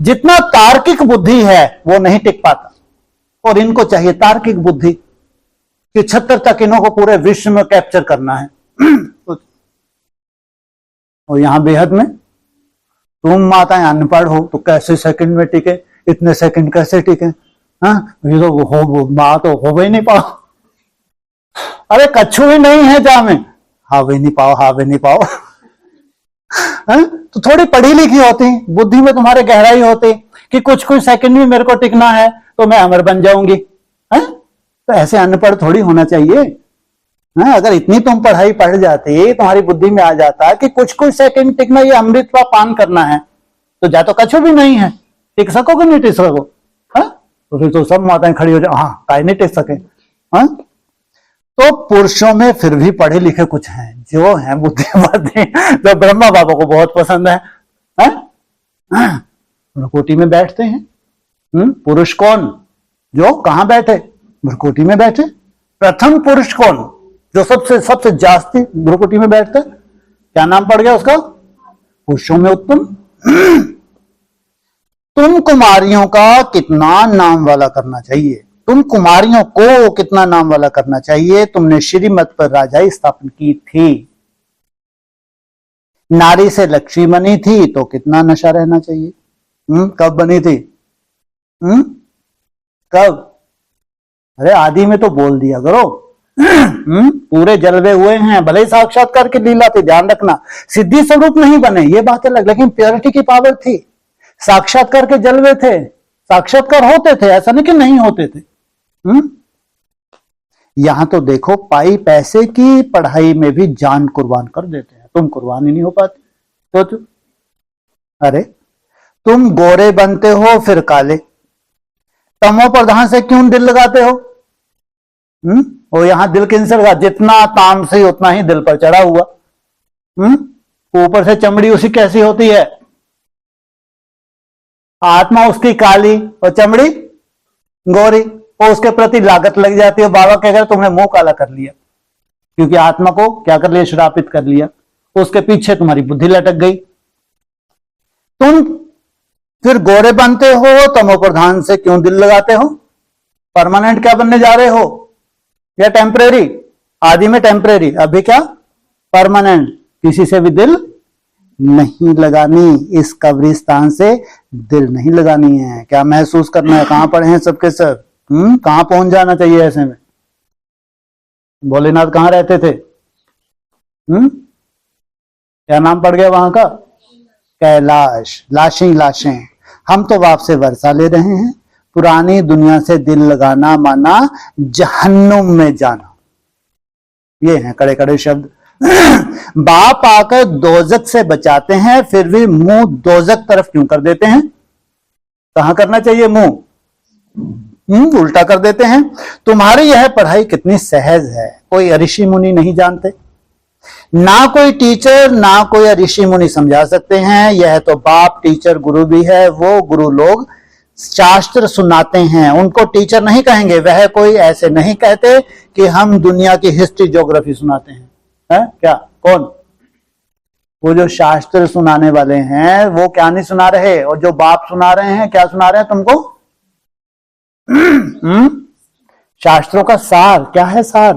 जितना तार्किक बुद्धि है वो नहीं टिक पाता, और इनको चाहिए तार्किक बुद्धि कि 76 तक इन्हों को पूरे विश्व में कैप्चर करना है। और यहां बेहद में तुम माताएं अनपढ़ हो तो कैसे सेकंड में टिके? इतने सेकंड कैसे टिके? हाँ, ये तो हो मां तो हो भी नहीं पाओ। अरे कच्छू भी नहीं है जा में, हाँ भी नहीं पाओ, हाँ भी नहीं पाओ। तो थोड़ी पढ़ी लिखी होती, बुद्धि में तुम्हारे गहराई होती कि कुछ कुछ सेकंड में मेरे को टिकना है तो मैं अमर बन जाऊंगी। तो ऐसे अनपढ़ थोड़ी होना चाहिए। अगर इतनी तुम पढ़ाई पढ़ जाती, तुम्हारी बुद्धि में आ जाता कि कुछ कुछ सेकंड टिकना, ये अमृत का पान करना है, तो जा तो कछु भी नहीं है, टिक सकोगे नहीं टिक सको? तो फिर तो सब माताएं खड़ी हो जाए, हाँ काहे नहीं टिक सके। तो पुरुषों में फिर भी पढ़े लिखे कुछ हैं जो हैं बुद्धिमती, जो ब्रह्मा बाबा को बहुत पसंद है। भ्रकुटी में बैठते हैं। पुरुष कौन? जो कहां बैठे? भ्रकुटी में बैठे। प्रथम पुरुष कौन? जो सबसे जास्ती भ्रकुटी में बैठते। क्या नाम पड़ गया उसका? पुरुषों में उत्तम। तुम कुमारियों का कितना नाम वाला करना चाहिए? तुम कुमारियों को कितना नाम वाला करना चाहिए? तुमने श्रीमत पर राजाई स्थापन की थी, नारी से लक्ष्मी बनी थी, तो कितना नशा रहना चाहिए? कब बनी थी? कब? अरे आदि में तो बोल दिया करो, पूरे जलवे हुए हैं, भले ही साक्षात्कार की लीला थी, ध्यान रखना, सिद्धि स्वरूप नहीं बने ये बात अलग, लेकिन प्योरिटी की पावर थी, साक्षात्कार के जलवे थे, साक्षात्कार होते थे, ऐसा नहीं कि नहीं होते थे। यहां तो देखो पाई पैसे की पढ़ाई में भी जान कुर्बान कर देते हैं, तुम कुर्बान ही नहीं हो पाते तो अरे तुम गोरे बनते हो फिर काले, तमो प्रधान से क्यों दिल लगाते हो? वो यहां दिल किनसे लगा? जितना तामसी उतना ही दिल पर चढ़ा हुआ। ऊपर से चमड़ी उसी कैसी होती है, आत्मा उसकी काली और चमड़ी गोरी, और उसके प्रति लागत लग जाती है। बाबा कह रहे तुमने मुंह काला कर लिया, क्योंकि आत्मा को क्या कर लिया? श्रापित कर लिया, उसके पीछे तुम्हारी बुद्धि लटक गई। तुम फिर गोरे बनते हो, तमो प्रधान से क्यों दिल लगाते हो? परमानेंट क्या बनने जा रहे हो या टेम्परेरी? आदि में टेम्परेरी, अभी क्या परमानेंट। किसी से भी दिल नहीं लगानी, इस कब्रिस्तान से दिल नहीं लगानी है। क्या महसूस करना है? कहां पड़े हैं सबके सब? कहां पहुंच जाना चाहिए ऐसे में? भोलेनाथ कहां रहते थे? क्या नाम पड़ गया वहां का? कैलाश। लाशें लाशें। हम तो बाप से वर्षा ले रहे हैं। पुरानी दुनिया से दिल लगाना माना जहन्नुम में जाना, ये हैं कड़े कड़े शब्द। बाप आकर दोजक से बचाते हैं, फिर भी मुंह दोजक तरफ क्यों कर देते हैं? कहां करना चाहिए मुंह? उल्टा कर देते हैं। तुम्हारी यह पढ़ाई कितनी सहज है, कोई ऋषि मुनि नहीं जानते, ना कोई टीचर ना कोई ऋषि मुनि समझा सकते हैं। यह तो बाप टीचर गुरु भी है। वो गुरु लोग शास्त्र सुनाते हैं, उनको टीचर नहीं कहेंगे। वह कोई ऐसे नहीं कहते कि हम दुनिया की हिस्ट्री ज्योग्राफी सुनाते हैं, है? क्या कौन? वो जो शास्त्र सुनाने वाले हैं वो क्या नहीं सुना रहे, और जो बाप सुना रहे हैं क्या सुना रहे हैं तुमको? शास्त्रों का सार क्या है? सार,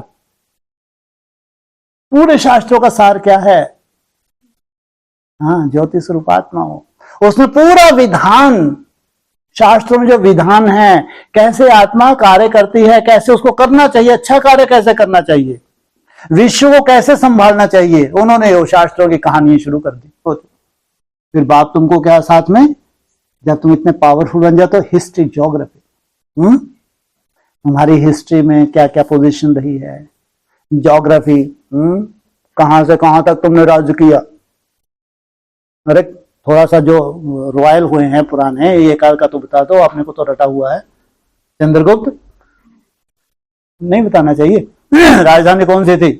पूरे शास्त्रों का सार क्या है? हाँ, ज्योति स्वरूप आत्मा हो। उसमें पूरा विधान, शास्त्रों में जो विधान है, कैसे आत्मा कार्य करती है, कैसे उसको करना चाहिए, अच्छा कार्य कैसे करना चाहिए, विश्व को कैसे संभालना चाहिए, उन्होंने वो शास्त्रों की कहानी शुरू कर दी। तो फिर बाप तुमको क्या साथ में, जब तुम इतने पावरफुल बन जाते हो, हिस्ट्री ज्योग्राफी, तुम्हारी हिस्ट्री में क्या क्या पोजीशन रही है, ज्योग्राफी, कहां से कहां तक तुमने राज्य किया। अरे थोड़ा सा जो रॉयल हुए हैं पुराने, ये काल का तो बता दो, आपने को तो रटा हुआ है। चंद्रगुप्त नहीं बताना चाहिए। राजधानी कौन सी थी?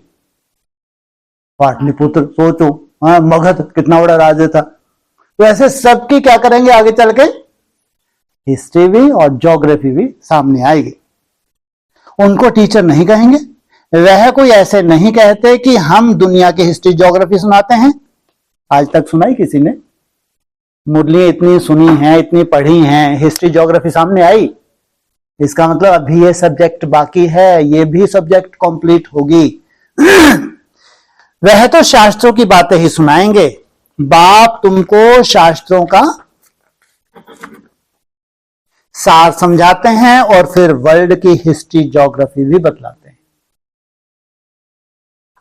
पाटलिपुत्र। सोचो, हाँ, मगध कितना बड़ा राज्य था। तो ऐसे सबकी क्या करेंगे आगे चल के, हिस्ट्री भी और ज्योग्राफी भी सामने आएगी। उनको टीचर नहीं कहेंगे। वह कोई ऐसे नहीं कहते कि हम दुनिया की हिस्ट्री ज्योग्राफी सुनाते हैं। आज तक सुनाई किसी ने? मुरलियां इतनी सुनी हैं, इतनी पढ़ी हैं, हिस्ट्री ज्योग्राफी सामने आई? इसका मतलब अभी ये सब्जेक्ट बाकी है, ये भी सब्जेक्ट कंप्लीट होगी। वह तो शास्त्रों की बातें ही सुनाएंगे। बाप तुमको शास्त्रों का सार समझाते हैं और फिर वर्ल्ड की हिस्ट्री ज्योग्राफी भी बतलाते हैं।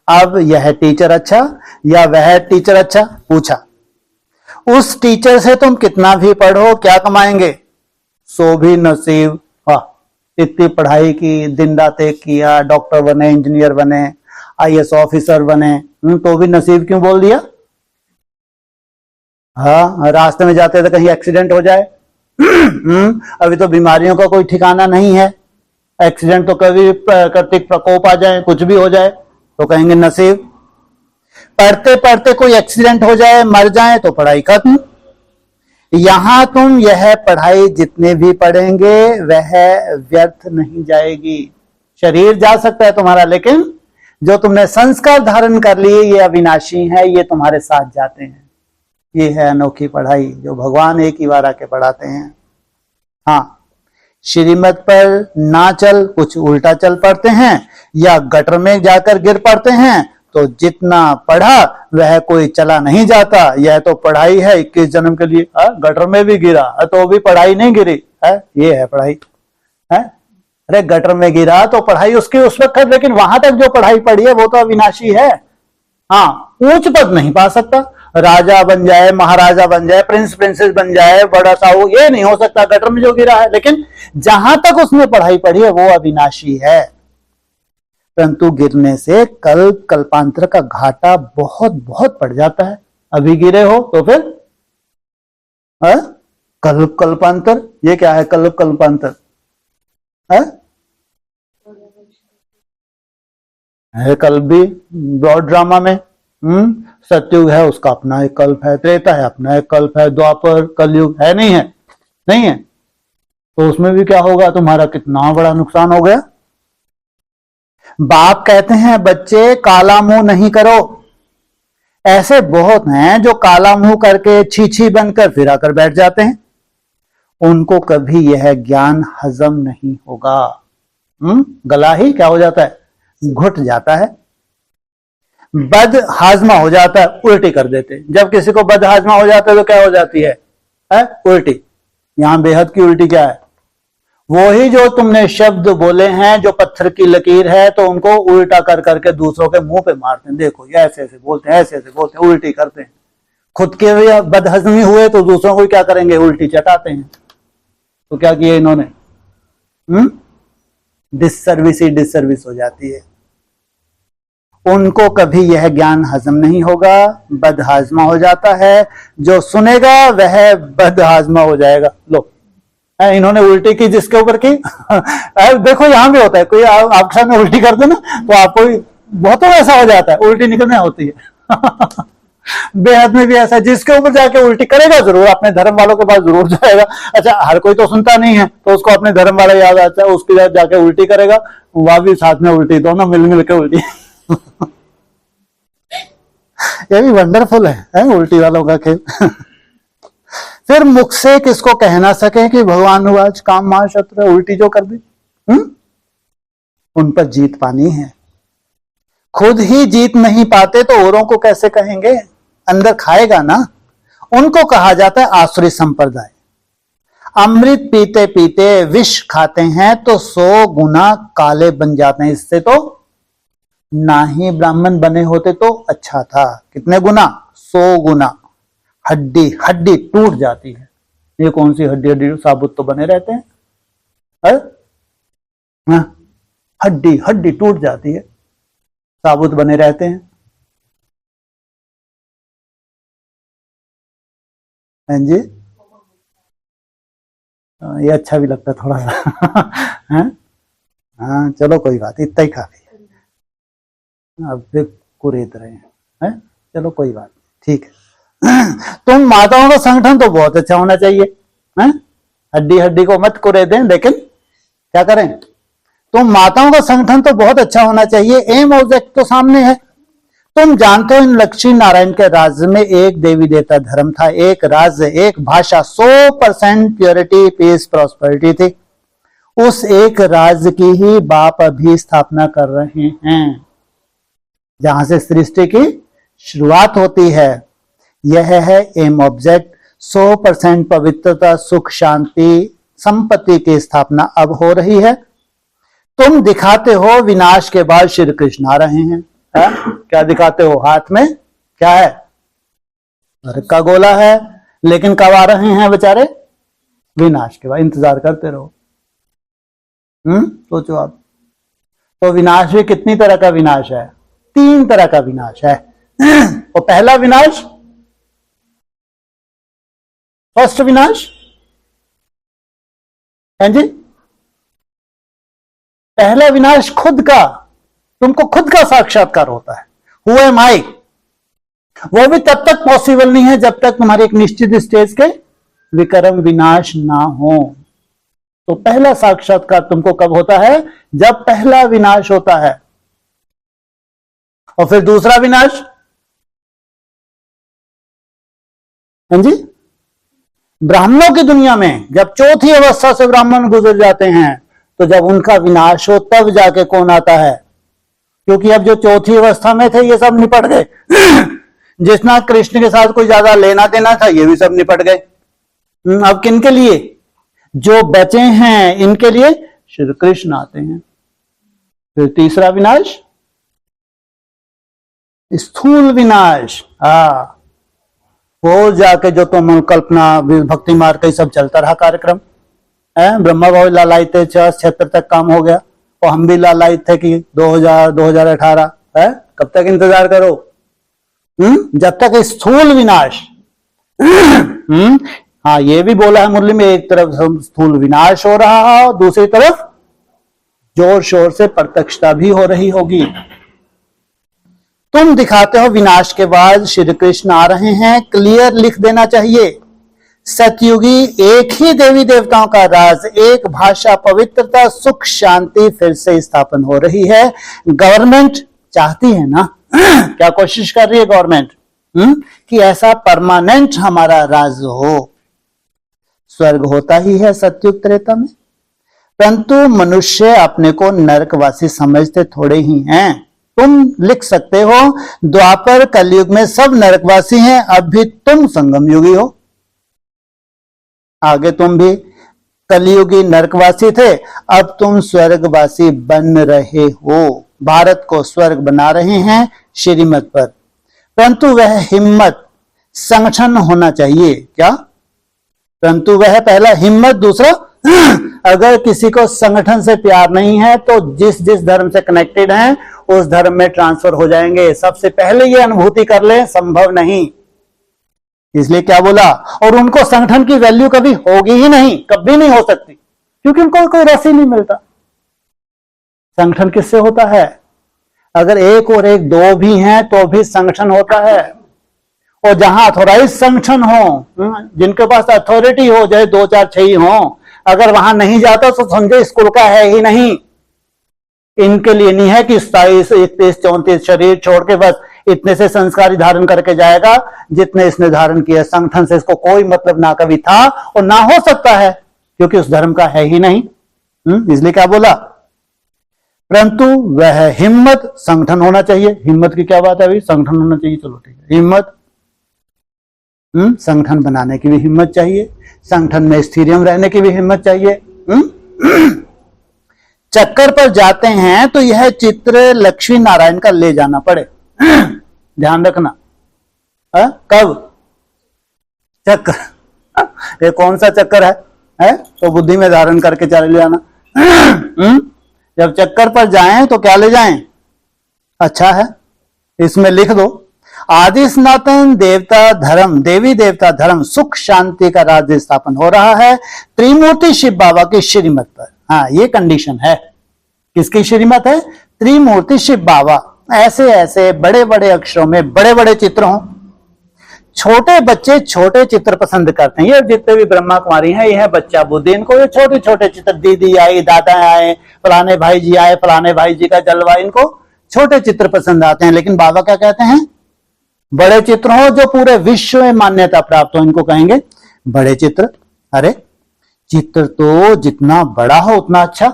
अब यह टीचर अच्छा या वह टीचर अच्छा? पूछा। उस टीचर से तुम कितना भी पढ़ो क्या कमाएंगे? सो भी नसीब। इतनी पढ़ाई की, दिन रात एक किया, डॉक्टर बने, इंजीनियर बने, आईएएस ऑफिसर बने, तो भी नसीब क्यों बोल दिया? हाँ, रास्ते में जाते थे कहीं एक्सीडेंट हो जाए। अभी तो बीमारियों का कोई ठिकाना नहीं है, एक्सीडेंट तो कभी प्राकृतिक प्रकोप आ जाए, कुछ भी हो जाए तो कहेंगे नसीब। पढ़ते पढ़ते कोई एक्सीडेंट हो जाए, मर जाए तो पढ़ाई खत्म। यहां तुम यह पढ़ाई जितने भी पढ़ेंगे वह व्यर्थ नहीं जाएगी। शरीर जा सकता है तुम्हारा, लेकिन जो तुमने संस्कार धारण कर लिए ये अविनाशी है, ये तुम्हारे साथ जाते हैं। ये है अनोखी पढ़ाई जो भगवान एक ही बार आके पढ़ाते हैं। हाँ, श्रीमत पर ना चल, कुछ उल्टा चल पड़ते हैं या गटर में जाकर गिर पड़ते हैं, तो जितना पढ़ा वह कोई चला नहीं जाता। यह तो पढ़ाई है 21 जन्म के लिए। गटर में भी गिरा तो भी पढ़ाई नहीं गिरी है, ये है पढ़ाई है। अरे गटर में गिरा तो पढ़ाई उसकी उस वक्त है, लेकिन वहां तक जो पढ़ाई पढ़ी है वो तो अविनाशी है। हाँ, उच्च पद नहीं पा सकता, राजा बन जाए, महाराजा बन जाए, प्रिंस प्रिंसेस बन जाए, बड़ा साहू, ये नहीं हो सकता गटर में जो गिरा है। लेकिन जहां तक उसने पढ़ाई पढ़ी है वो अविनाशी है। परंतु गिरने से कल्प कल्पांतर का घाटा बहुत बहुत पड़ जाता है। अभी गिरे हो तो फिर कल्प कल्पांतर, ये क्या है कल्प कल्पांतर? है कल्प भी ब्रॉड ड्रामा में। सत्युग है उसका अपना एक कल्प है, त्रेता है अपना एक कल्प है, द्वापर कलयुग है, नहीं है? नहीं है तो उसमें भी क्या होगा, तुम्हारा कितना बड़ा नुकसान हो गया। बाप कहते हैं बच्चे काला मुंह नहीं करो। ऐसे बहुत हैं जो काला मुंह करके छीछी बनकर फिर आकर बैठ जाते हैं, उनको कभी यह ज्ञान हजम नहीं होगा। गला ही क्या हो जाता है, घुट जाता है, बद हाजमा हो जाता है, उल्टी कर देते। जब किसी को बद हाजमा हो जाता है तो क्या हो जाती है? उल्टी। यहां बेहद की उल्टी क्या है? वो ही जो तुमने शब्द बोले हैं जो पत्थर की लकीर है, तो उनको उल्टा कर करके दूसरों के मुंह पे मारते हैं। देखो ये ऐसे ऐसे बोलते हैं, ऐसे ऐसे बोलते हैं, उल्टी करते हैं। खुद के बदहजमी हुए तो दूसरों को क्या करेंगे, उल्टी चटाते हैं। तो क्या किया इन्होंने? डिससर्विस ही डिससर्विस हो जाती है। उनको कभी यह ज्ञान हजम नहीं होगा, बदहाजमा हो जाता है। जो सुनेगा वह बदहाजमा हो जाएगा। लो इन्होंने उल्टी की जिसके ऊपर की देखो यहां भी होता है, कोई आपके सामने उल्टी कर दे ना तो आपको बहुतों ऐसा हो जाता है, उल्टी निकलने होती है। बेहद में भी ऐसा, जिसके ऊपर जाके उल्टी करेगा जरूर, अपने धर्म वालों के पास जरूर जाएगा। अच्छा, हर कोई तो सुनता नहीं है तो उसको अपने धर्म वाला याद आता है, उसके साथ जाके उल्टी करेगा, वह भी साथ में उल्टी, दोनों मिल मिल के उल्टी। ये भी वंडरफुल है उल्टी वालों का खेल। फिर मुख से किसको कह ना सके कि भगवान आज काम महाशत्रु है, उल्टी जो कर दी। उन पर जीत पानी है। खुद ही जीत नहीं पाते तो औरों को कैसे कहेंगे? अंदर खाएगा ना। उनको कहा जाता है आसुरी संप्रदाय। अमृत पीते पीते विष खाते हैं तो 100 गुना काले बन जाते हैं। इससे तो ना ही ब्राह्मण बने होते तो अच्छा था। कितने गुना? 100 गुना। हड्डी हड्डी टूट जाती है। ये कौन सी हड्डी? हड्डी साबुत तो बने रहते हैं। हड्डी हड्डी टूट जाती है, साबुत बने रहते हैं। हाँ जी, ये अच्छा भी लगता है थोड़ा सा। हाँ चलो कोई बात, इतना ही काफी है। अब फिर कुरेद रहे हैं, चलो कोई बात, ठीक है। तुम माताओं का संगठन तो बहुत अच्छा होना चाहिए, हड्डी हड्डी को मत कुरेदें, लेकिन क्या करें? तुम माताओं का संगठन तो बहुत अच्छा होना चाहिए, एम ऑब्जेक्ट तो सामने है। तुम जानते हो इन लक्ष्मी नारायण के राज्य में एक देवी देवता धर्म था, एक राज्य, एक भाषा, 100% प्योरिटी, पीस, प्रॉस्पेरिटी थी। उस एक राज्य की ही बाप अभी स्थापना कर रहे हैं, जहां से सृष्टि की शुरुआत होती है। यह है एम ऑब्जेक्ट। 100% पवित्रता, सुख, शांति, संपत्ति की स्थापना अब हो रही है। तुम दिखाते हो विनाश के बाद श्री कृष्ण आ रहे हैं। क्या दिखाते हो? हाथ में क्या है? नरक का गोला है। लेकिन कब आ रहे हैं बेचारे? विनाश के बाद। इंतजार करते रहो। सोचो आप। तो विनाश भी कितनी तरह का विनाश है? 3 तरह का विनाश है। और पहला विनाश, फर्स्ट विनाश है जी, पहला विनाश खुद का, तुमको खुद का साक्षात्कार होता है। हु एम आई? वो भी तब तक पॉसिबल नहीं है जब तक तुम्हारे एक निश्चित स्टेज के विक्रम विनाश ना हो। तो पहला साक्षात्कार तुमको कब होता है? जब पहला विनाश होता है। और फिर दूसरा विनाश, हाँ जी, ब्राह्मणों की दुनिया में जब चौथी अवस्था से ब्राह्मण गुजर जाते हैं, तो जब उनका विनाश हो तब जाके कौन आता है? क्योंकि अब जो चौथी अवस्था में थे ये सब निपट गए। जिसना कृष्ण के साथ कोई ज्यादा लेना देना था ये भी सब निपट गए। अब किन के लिए? जो बचे हैं इनके लिए श्री कृष्ण आते हैं। फिर तीसरा विनाश, स्थूल विनाश। वो जाके जो तुम कल्पना भक्ति मार्ग का सब चलता रहा कार्यक्रम है, ब्रह्मा बाबू लालायित थे, 76 तक काम हो गया, और हम भी लालायित थे कि 2018 है, कब तक इंतजार करो? जब तक स्थूल विनाश हाँ, ये भी बोला है मुरली में, एक तरफ स्थूल विनाश हो रहा है और दूसरी तरफ जोर शोर से प्रत्यक्षता भी हो रही होगी। तुम दिखाते हो विनाश के बाद श्री कृष्ण आ रहे हैं, क्लियर लिख देना चाहिए। सतयुगी एक ही देवी देवताओं का राज, एक भाषा, पवित्रता, सुख, शांति फिर से स्थापन हो रही है। गवर्नमेंट चाहती है ना क्या कोशिश कर रही है गवर्नमेंट कि ऐसा परमानेंट हमारा राज हो। स्वर्ग होता ही है सतयुग त्रेता में, परंतु मनुष्य अपने को नरकवासी समझते थोड़े ही हैं। तुम लिख सकते हो द्वापर कलयुग में सब नरकवासी हैं, अब भी तुम संगम युगी हो, आगे तुम भी कलयुगी नरकवासी थे, अब तुम स्वर्गवासी बन रहे हो, भारत को स्वर्ग बना रहे हैं श्रीमत पर। परंतु वह हिम्मत, संगठन होना चाहिए। क्या? परंतु वह पहला हिम्मत, दूसरा अगर किसी को संगठन से प्यार नहीं है तो जिस जिस धर्म से कनेक्टेड हैं उस धर्म में ट्रांसफर हो जाएंगे। सबसे पहले ये अनुभूति कर ले, संभव नहीं, इसलिए क्या बोला। और उनको संगठन की वैल्यू कभी होगी ही नहीं, कभी नहीं हो सकती, क्योंकि उनको कोई रस ही नहीं मिलता। संगठन किससे होता है? अगर एक और एक दो भी हैं तो भी संगठन होता है। और जहां अथोराइज संगठन हो, जिनके पास अथॉरिटी हो, चाहे 2 4 6 ही हो, अगर वहां नहीं जाता तो समझो स्कूल का है ही नहीं। इनके लिए नहीं है कि 27 31 34 शरीर छोड़ के बस इतने से संस्कारी धारण करके जाएगा जितने इसने धारण किया। संगठन से इसको कोई मतलब ना कभी था और ना हो सकता है, क्योंकि उस धर्म का है ही नहीं। इसलिए क्या बोला, परंतु वह हिम्मत, संगठन होना चाहिए। हिम्मत की क्या बात है अभी, संगठन होना चाहिए, चलो ठीक है, हिम्मत, संगठन बनाने की भी हिम्मत चाहिए, संगठन में स्थिरियम रहने की भी हिम्मत चाहिए। चक्कर पर जाते हैं तो यह चित्र लक्ष्मी नारायण का ले जाना पड़े, ध्यान रखना। कब चक्कर, ये कौन सा चक्कर है? तो बुद्धि में धारण करके चले जाना। जब चक्कर पर जाएं तो क्या ले जाएं? अच्छा है, इसमें लिख दो, आदि सनातन देवता धर्म, देवी देवता धर्म, सुख शांति का राज्य स्थापन हो रहा है त्रिमूर्ति शिव बाबा की श्रीमत पर। हाँ, ये कंडीशन है। किसकी श्रीमत है? त्रिमूर्ति शिव बाबा। ऐसे ऐसे बड़े बड़े अक्षरों में बड़े बड़े चित्र हों। छोटे बच्चे छोटे चित्र पसंद करते हैं। ये जितने भी ब्रह्मा कुमारी हैं, ये है बच्चा बुद्धि, इनको ये छोटे छोटे चित्र, दीदी आई, दादा आए, फलाने भाई जी आए, फलाने भाई जी का जलवा, इनको छोटे चित्र पसंद आते हैं। लेकिन बाबा क्या कहते हैं? बड़े चित्र हो जो पूरे विश्व में मान्यता प्राप्त हो, इनको कहेंगे बड़े चित्र। अरे चित्र तो जितना बड़ा हो उतना अच्छा।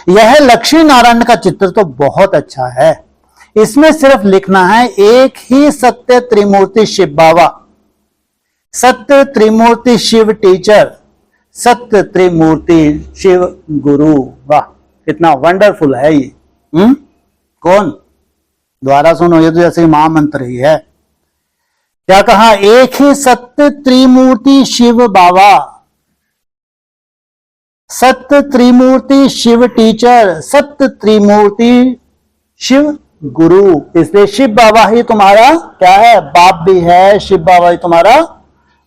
यह लक्ष्मी नारायण का चित्र तो बहुत अच्छा है। इसमें सिर्फ लिखना है एक ही सत्य त्रिमूर्ति शिव बाबा, सत्य त्रिमूर्ति शिव टीचर, सत्य त्रिमूर्ति शिव गुरु। वाह, कितना वंडरफुल है ये। कौन? द्वारा सुनो, ये तो जैसे महामंत्र ही है। क्या कहा? एक ही सत्य त्रिमूर्ति शिव बाबा, सत्य त्रिमूर्ति शिव टीचर, सत्य त्रिमूर्ति शिव गुरु। इसलिए शिव बाबा ही तुम्हारा क्या है? बाप भी है, शिव बाबा ही तुम्हारा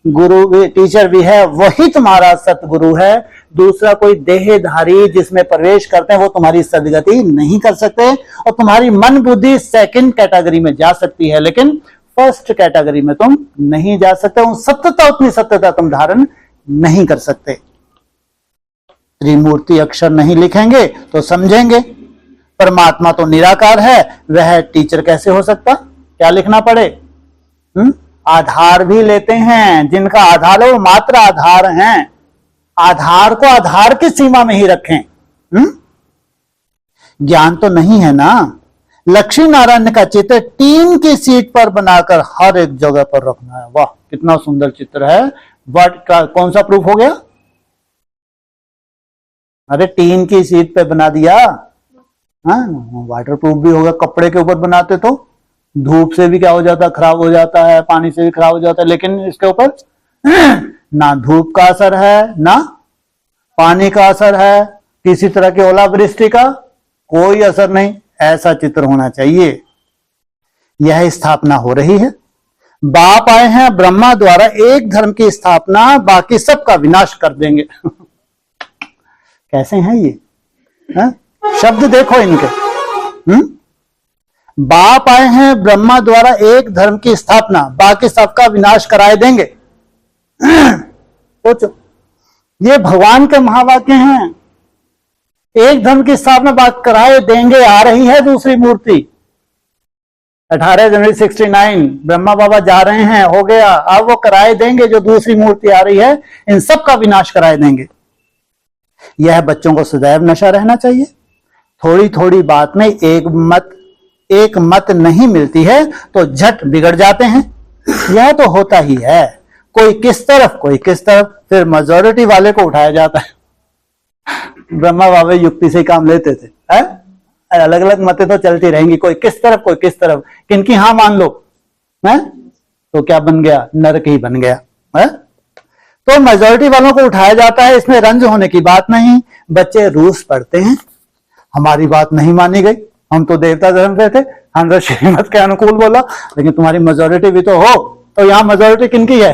गुरु भी, टीचर भी है, वही तुम्हारा सतगुरु है। दूसरा कोई देहधारी जिसमें प्रवेश करते हैं वो तुम्हारी सदगति नहीं कर सकते, और तुम्हारी मन बुद्धि सेकंड कैटेगरी में जा सकती है, लेकिन फर्स्ट कैटेगरी में तुम नहीं जा सकते। सत्यता, उतनी सत्यता तुम धारण नहीं कर सकते। त्रिमूर्ति अक्षर नहीं लिखेंगे तो समझेंगे परमात्मा तो निराकार है, वह टीचर कैसे हो सकता? क्या लिखना पड़े? आधार भी लेते हैं, जिनका आधार है वो मात्र आधार हैं। आधार को आधार की सीमा में ही रखें। ज्ञान तो नहीं है ना। लक्ष्मी नारायण का चित्र टीन की सीट पर बनाकर हर एक जगह पर रखना है। वाह, कितना सुंदर चित्र है। बट कौन सा प्रूफ हो गया? अरे टीन की शीट पे बना दिया। हाँ, वाटर प्रूफ भी होगा। कपड़े के ऊपर बनाते तो धूप से भी क्या हो जाता, खराब हो जाता है, पानी से भी खराब हो जाता है, लेकिन इसके ऊपर ना धूप का असर है ना पानी का असर है, किसी तरह की ओलावृष्टि का कोई असर नहीं। ऐसा चित्र होना चाहिए। यह स्थापना हो रही है। बाप आए हैं ब्रह्मा द्वारा एक धर्म की स्थापना, बाकी सबका विनाश कर देंगे। कैसे हैं ये? है? शब्द देखो इनके। बाप आए हैं ब्रह्मा द्वारा एक धर्म की स्थापना, बाकी सबका विनाश कराए देंगे। सोचो, ये भगवान के महावाक्य हैं। एक धर्म की स्थापना बात कराए देंगे। आ रही है दूसरी मूर्ति 18 जनवरी 69, ब्रह्मा बाबा जा रहे हैं, हो गया। अब वो कराए देंगे। जो दूसरी मूर्ति आ रही है, इन सब का विनाश कराए देंगे। यह बच्चों को सदैव नशा रहना चाहिए। थोड़ी थोड़ी बात में एक मत नहीं मिलती है तो झट बिगड़ जाते हैं। यह तो होता ही है। कोई किस तरफ कोई किस तरफ, फिर मेजॉरिटी वाले को उठाया जाता है। ब्रह्मा बाबा युक्ति से काम लेते थे। अलग अलग मतें तो चलती रहेंगी, कोई किस तरफ कोई किस तरफ। किनकी हाँ मान लो है तो क्या बन गया, नरक ही बन गया है? तो मेजॉरिटी वालों को उठाया जाता है। इसमें रंज होने की बात नहीं। बच्चे रूस पढ़ते हैं, हमारी बात नहीं मानी गई, हम तो देवता धर्म पे थे, हमने श्रीमत के अनुकूल बोला, लेकिन तुम्हारी मेजॉरिटी भी तो हो। तो यहाँ मेजॉरिटी किनकी है?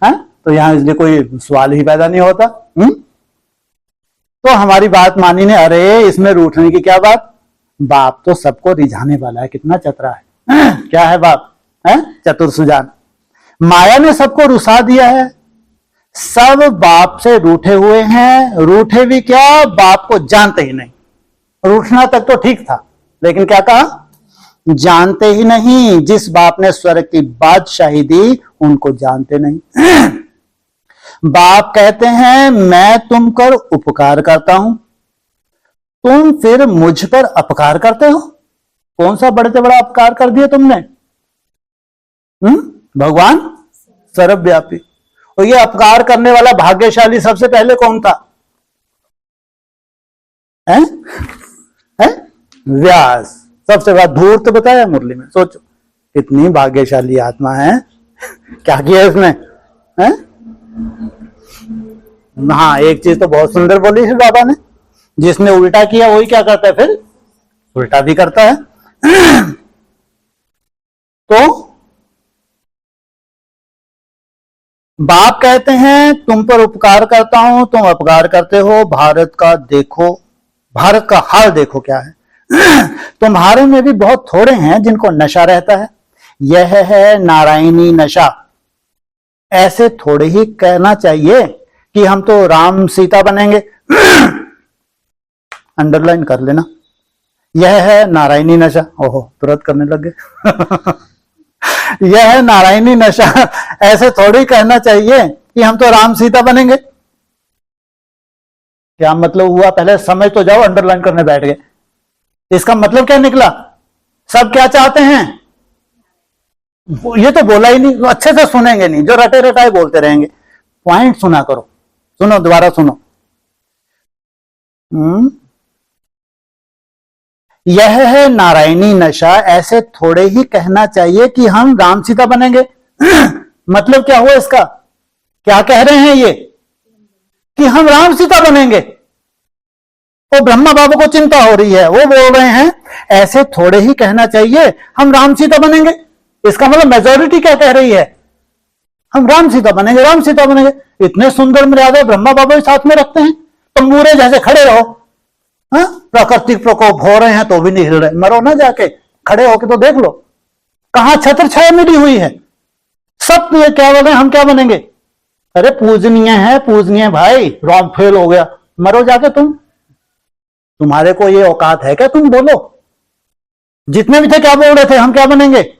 तो यहाँ इसलिए कोई सवाल ही पैदा नहीं होता। तो हमारी बात मानी ने, अरे इसमें रूठने की क्या बात? बाप तो सबको रिझाने वाला है। कितना चतुरा है। क्या है बाप? चतुर सुजान। माया ने सबको रुसा दिया है। सब बाप से रूठे हुए हैं। रूठे भी क्या, बाप को जानते ही नहीं। रूठना तक तो ठीक था, लेकिन क्या कहा? जानते ही नहीं। जिस बाप ने स्वर्ग की बादशाही दी, उनको जानते नहीं। बाप कहते हैं मैं तुम कर उपकार करता हूं, तुम फिर मुझ पर अपकार करते हो। कौन सा बड़े से बड़ा अपकार कर दिया तुमने? भगवान सर्वव्यापी। और ये अपकार करने वाला भाग्यशाली सबसे पहले कौन था? है? व्यास। सबसे बड़ा धूर्त बताया मुरली में। सोचो कितनी भाग्यशाली आत्मा है। क्या किया इसने? हाँ, एक चीज तो बहुत सुंदर बोली है बाबा ने, जिसने उल्टा किया वही क्या करता है, फिर उल्टा भी करता है। तो बाप कहते हैं तुम पर उपकार करता हूं, तुम अपकार करते हो। भारत का देखो, भारत का हाल देखो क्या है। तुम्हारे में भी बहुत थोड़े हैं जिनको नशा रहता है। यह है नारायणी नशा। ऐसे थोड़े ही कहना चाहिए कि हम तो राम सीता बनेंगे। अंडरलाइन कर लेना। यह है नारायणी नशा। ओहो, तुरंत करने लग गए। यह है नारायणी नशा। ऐसे थोड़ी कहना चाहिए कि हम तो राम सीता बनेंगे। क्या मतलब हुआ? पहले समझ तो जाओ, अंडरलाइन करने बैठ गए। इसका मतलब क्या निकला? सब क्या चाहते हैं? ये तो बोला ही नहीं, अच्छे से सुनेंगे नहीं, जो रटे रटाए बोलते रहेंगे। पॉइंट सुना करो। सुनो, दोबारा सुनो। यह है नारायणी नशा। ऐसे थोड़े ही कहना चाहिए कि हम राम सीता बनेंगे। मतलब क्या हुआ इसका? क्या कह रहे हैं ये? कि हम राम सीता बनेंगे। तो ब्रह्मा बाबा को चिंता हो रही है, वो बोल रहे हैं ऐसे थोड़े ही कहना चाहिए हम राम सीता बनेंगे। इसका मतलब मेजॉरिटी क्या कह रही है? हम राम सीता बनेंगे, राम सीता बनेंगे। इतने सुंदर मर्यादा ब्रह्मा बाबा भी साथ में रखते हैं। तंबूरे जैसे खड़े रहो। प्राकृतिक प्रकोप हो रहे हैं तो भी नहीं हिल रहे। मरो ना, जाके खड़े होके तो देख लो, कहां छत्र छाया मिली हुई है। सब ये क्या बोल रहे हैं, हम क्या बनेंगे? अरे पूजनीय है, पूजनीय भाई। रॉन्ग फेल हो गया, मरो जाके तुम। तुम्हारे को ये औकात है क्या? तुम बोलो। जितने भी थे क्या बोल रहे थे, हम क्या बनेंगे?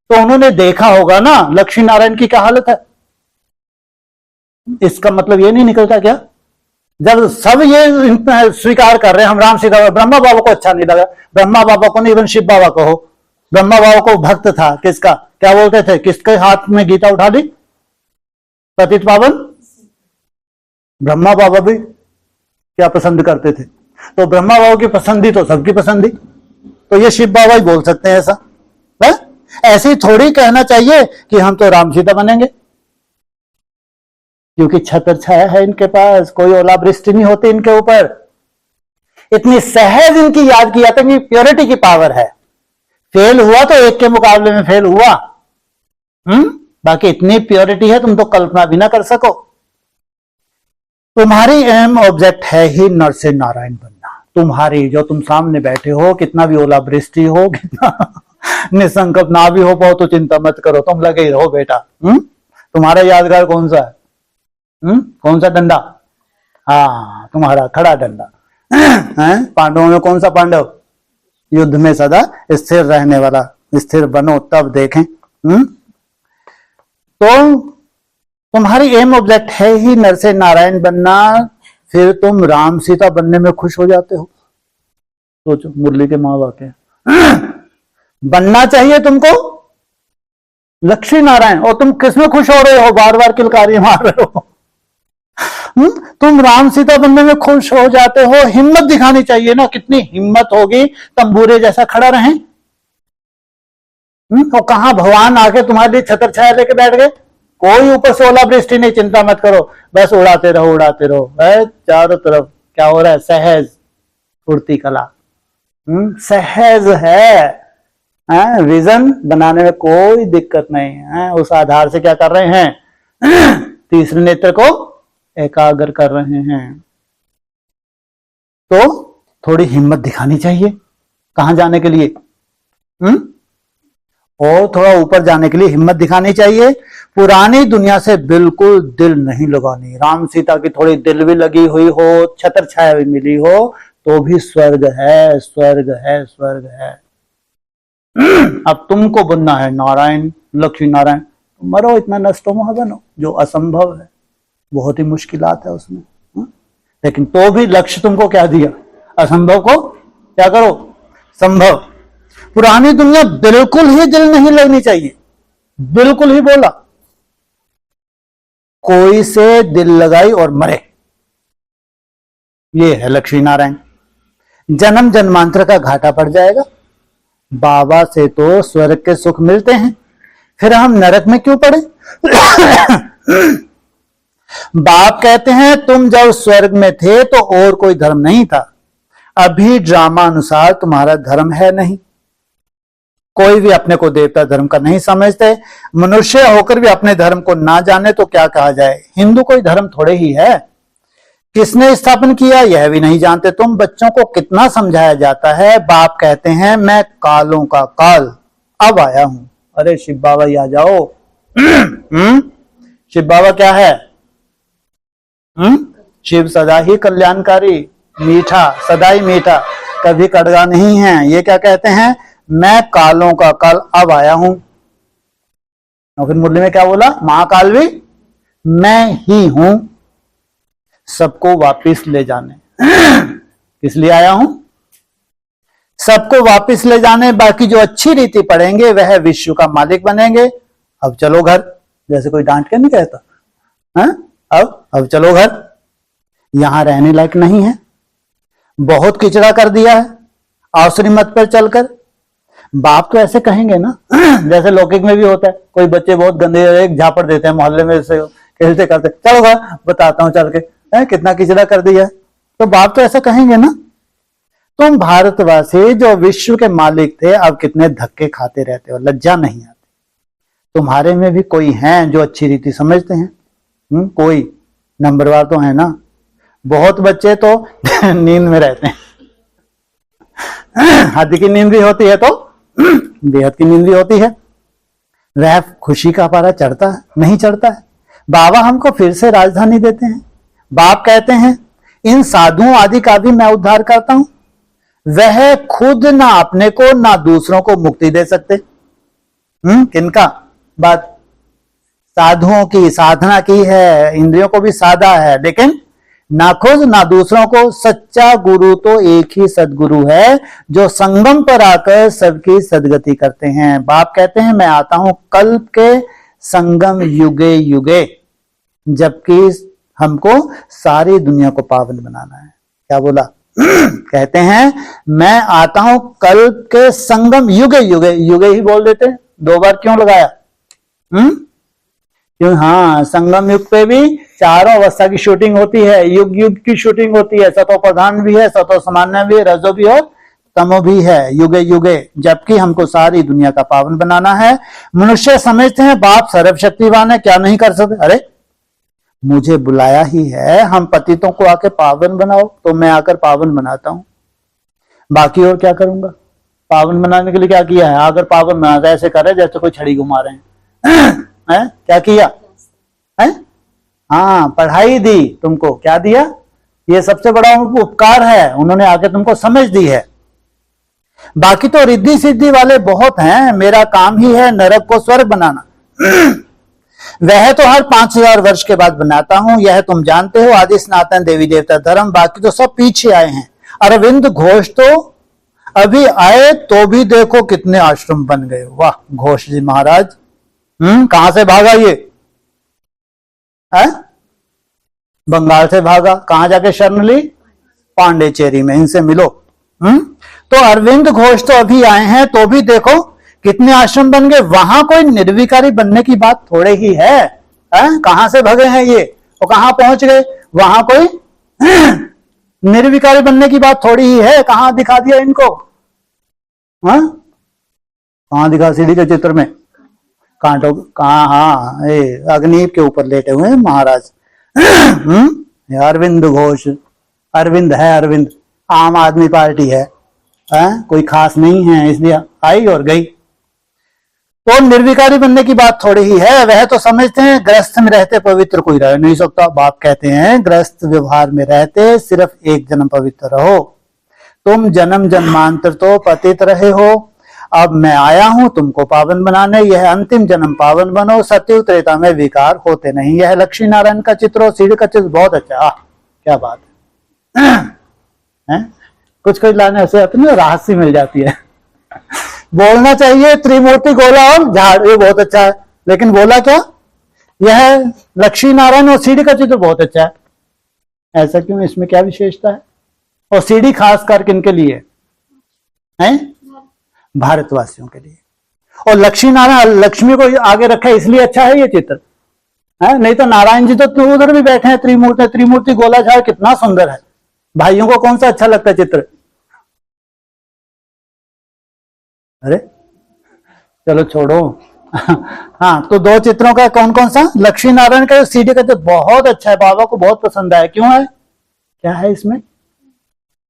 तो उन्होंने देखा होगा ना लक्ष्मी नारायण की क्या हालत है। इसका मतलब ये नहीं निकलता क्या? जब सब ये स्वीकार कर रहे हैं हम राम सीता, ब्रह्मा बाबा को अच्छा नहीं लगा। ब्रह्मा बाबा को नहीं, इवन शिव बाबा को हो। ब्रह्मा बाबा को भक्त था किसका? क्या बोलते थे? किसके हाथ में गीता उठा दी? पतित पावन ब्रह्मा बाबा भी। क्या पसंद करते थे? तो ब्रह्मा बाबा की पसंद ही तो सबकी पसंद ही, तो ये शिव बाबा ही बोल सकते हैं ऐसा है? ऐसे ही थोड़ी कहना चाहिए कि हम तो राम सीता बनेंगे, क्योंकि छत्र छाया है इनके पास, कोई ओलावृष्टि नहीं होती इनके ऊपर। इतनी सहज इनकी याद की जाती है, प्योरिटी की पावर है। फेल हुआ तो एक के मुकाबले में फेल हुआ, बाकी इतनी प्योरिटी है तुम तो कल्पना भी ना कर सको। तुम्हारी एम ऑब्जेक्ट है ही नर से नारायण बनना। तुम्हारी, जो तुम सामने बैठे हो, कितना भी ओलावृष्टि हो, कितना निसंकल्प ना भी हो पाओ तो चिंता मत करो, तुम लगे ही रहो बेटा। तुम्हारा यादगार कौन सा है? कौन सा डंडा? हाँ, तुम्हारा खड़ा डंडा है। पांडवों में कौन सा पांडव? युद्ध में सदा स्थिर रहने वाला। स्थिर बनो तब देखें। तो तुम्हारी एम ऑब्जेक्ट है ही नर से नारायण बनना, फिर तुम राम सीता बनने में खुश हो जाते हो। सोचो, मुरली के माँ बाप बनना चाहिए तुमको लक्ष्मी नारायण, और तुम किसमें खुश हो रहे हो? बार बार किलकारी मार रहे हो। तुम राम सीता बनने में खुश हो जाते हो। हिम्मत दिखानी चाहिए ना, कितनी हिम्मत होगी तंबूरे जैसा खड़ा रहे। तो कहां भगवान आके तुम्हारे लिए छत्र छाया लेके बैठ गए? कोई ऊपर से ओलावृष्टि नहीं, चिंता मत करो, बस उड़ाते रहो उड़ाते रहो। चारों तरफ क्या हो रहा है? सहज फुर्ती कला, सहज है। विजन बनाने में कोई दिक्कत नहीं है। उस आधार से क्या कर रहे हैं? तीसरे नेत्र को एकाग्र कर रहे हैं। तो थोड़ी हिम्मत दिखानी चाहिए। कहां जाने के लिए? और थोड़ा ऊपर जाने के लिए हिम्मत दिखानी चाहिए। पुरानी दुनिया से बिल्कुल दिल नहीं लगानी। राम सीता की थोड़ी दिल भी लगी हुई हो, छत्र छाया भी मिली हो, तो भी स्वर्ग है, स्वर्ग है, स्वर्ग है। अब तुमको बनना है नारायण, लक्ष्मी नारायण, तो मरो, इतना नष्टो मोह बनो, जो असंभव है। बहुत ही मुश्किलात है उसमें, लेकिन तो भी लक्ष्य तुमको क्या दिया? असंभव को क्या करो? संभव। पुरानी दुनिया बिल्कुल ही दिल नहीं लगनी चाहिए, बिल्कुल ही बोला। कोई से दिल लगाई और मरे, ये है लक्ष्मी नारायण। जन्म जन्मांतर का घाटा पड़ जाएगा। बाबा से तो स्वर्ग के सुख मिलते हैं, फिर हम नरक में क्यों पड़े? बाप कहते हैं तुम जब स्वर्ग में थे तो और कोई धर्म नहीं था, अभी ड्रामा अनुसार तुम्हारा धर्म है नहीं। कोई भी अपने को देवता धर्म का नहीं समझते। मनुष्य होकर भी अपने धर्म को ना जाने तो क्या कहा जाए? हिंदू कोई धर्म थोड़े ही है। किसने स्थापन किया यह भी नहीं जानते तुम। बच्चों को कितना समझाया जाता है। बाप कहते हैं मैं कालों का काल अब आया हूं। अरे शिव बाबा आ जाओ। शिव बाबा क्या है? शिव सदा ही कल्याणकारी, मीठा, सदा ही मीठा, कभी कड़वा नहीं है। ये क्या कहते हैं? मैं कालों का काल अब आया हूं। और फिर मुरली में क्या बोला? महाकाल भी मैं ही हूं, सबको वापिस ले जाने। किस लिए आया हूं? सबको वापिस ले जाने। बाकी जो अच्छी रीति पढ़ेंगे वह विश्व का मालिक बनेंगे। अब चलो घर, जैसे कोई डांट के नहीं कहता है? अब चलो घर, यहां रहने लायक नहीं है, बहुत किचड़ा कर दिया है, आसुरी मत पर चलकर। बाप तो ऐसे कहेंगे ना, जैसे लौकिक में भी होता है, कोई बच्चे बहुत गंदे एक झापड़ देते हैं मोहल्ले में, से खेलते करते, चलो घर बताता हूं चल के, कितना किचड़ा कर दिया है। तो बाप तो ऐसा कहेंगे ना। तुम भारतवासी जो विश्व के मालिक थे, अब कितने धक्के खाते रहते हो, लज्जा नहीं आती? तुम्हारे में भी कोई हैं जो अच्छी रीति समझते हैं? कोई नंबरवार तो है ना। बहुत बच्चे तो नींद में रहते हैं। हद की नींद भी होती है तो बेहद की नींद भी होती है। वह खुशी का पारा चढ़ता है? नहीं चढ़ता है। बाबा हमको फिर से राजधानी देते हैं। बाप कहते हैं इन साधुओं आदि का भी मैं उद्धार करता हूं। वह खुद ना अपने को ना दूसरों को मुक्ति दे सकते। किनका बात? साधुओं की, साधना की है, इंद्रियों को भी साधा है, लेकिन ना खुद ना दूसरों को। सच्चा गुरु तो एक ही सदगुरु है जो संगम पर आकर सबकी सदगति करते हैं। बाप कहते हैं मैं आता हूं कल्प के संगम युगे युगे, जबकि हमको सारी दुनिया को पावन बनाना है। क्या बोला? कहते हैं मैं आता हूं कल के संगम युगे युगे, युगे ही बोल देते, 2 बार क्यों लगाया? क्यों? हाँ, संगम युग पे भी चारों अवस्था की शूटिंग होती है, युग युग की शूटिंग होती है, सतो प्रधान भी है, सतो सामान्य भी है, रजो भी और तमो भी है, युगे युगे। जबकि हमको सारी दुनिया का पावन बनाना है। मनुष्य समझते हैं बाप सर्वशक्तिवान है, क्या नहीं कर सकते? अरे मुझे बुलाया ही है, हम पतितों को आके पावन बनाओ, तो मैं आकर पावन बनाता हूं, बाकी और क्या करूंगा? पावन बनाने के लिए क्या किया है? अगर पावन बना ऐसे करे जैसे कोई छड़ी घुमा रहे हैं। है? क्या किया है? हाँ, पढ़ाई दी तुमको, क्या दिया? ये सबसे बड़ा उपकार है, उन्होंने आके तुमको समझ दी है। बाकी तो रिद्धि सिद्धि वाले बहुत हैं, मेरा काम ही है नरक को स्वर्ग बनाना। वह तो हर 5000 वर्ष के बाद बनाता हूं, यह तुम जानते हो, आदि सनातन देवी देवता धर्म। बाकी तो सब पीछे आए हैं। अरविंद घोष तो अभी आए तो भी देखो कितने आश्रम बन गए। वाह घोष जी महाराज, कहां से भागा ये? है? बंगाल से भागा। कहां जाके शरण ली? पांडेचेरी में, इनसे मिलो। तो अरविंद घोष तो अभी आए हैं तो भी देखो कितने आश्रम बन गए। वहां कोई निर्विकारी बनने की बात थोड़े ही है। कहां से भगे हैं ये और कहां पहुंच गए? वहां कोई निर्विकारी बनने की बात थोड़ी ही है। कहां दिखा दिया इनको? कहां दिखा? सीढ़ी के चित्र में कांटों कहा? हाँ, अग्नि के ऊपर लेटे हुए हैं महाराज। अरविंद घोष, अरविंद है, अरविंद आम आदमी पार्टी है, कोई खास नहीं है, इसलिए आई और गई। तो निर्विकारी बनने की बात थोड़ी ही है। वह तो समझते हैं गृहस्थ में रहते पवित्र कोई रह नहीं सकता। बाप कहते हैं गृहस्थ व्यवहार में रहते सिर्फ एक जन्म पवित्र रहो। तुम जन्म जन्मांतर तो पतित रहे हो, अब मैं आया हूं तुमको पावन बनाने। यह अंतिम जन्म पावन बनो, सत्युग त्रेता में विकार होते नहीं। यह लक्ष्मी नारायण का चित्र और सीढ़ी का चित्र बहुत अच्छा। क्या बात है? कुछ कुछ लाने से अपनी राहत मिल जाती है। बोलना चाहिए त्रिमूर्ति गोला और झाड़, ये बहुत अच्छा है, लेकिन बोला क्या? यह लक्ष्मी नारायण और सीढ़ी का चित्र बहुत अच्छा है। ऐसा क्यों? इसमें क्या विशेषता है? और सीढ़ी खास कर किनके लिए है? भारतवासियों के लिए। और लक्ष्मी नारायण, लक्ष्मी को आगे रखा है इसलिए अच्छा है ये चित्र, है? नहीं तो नारायण जी तो उधर भी बैठे हैं, त्रिमूर्ति, त्रिमूर्ति गोला झाड़ कितना सुंदर है। भाइयों को कौन सा अच्छा लगता है चित्र? अरे चलो छोड़ो। हाँ, तो 2 चित्रों का कौन कौन सा? लक्ष्मी नारायण का सीढ़ी का चित्र बहुत अच्छा है, बाबा को बहुत पसंद आया। क्यों है? क्या है इसमें?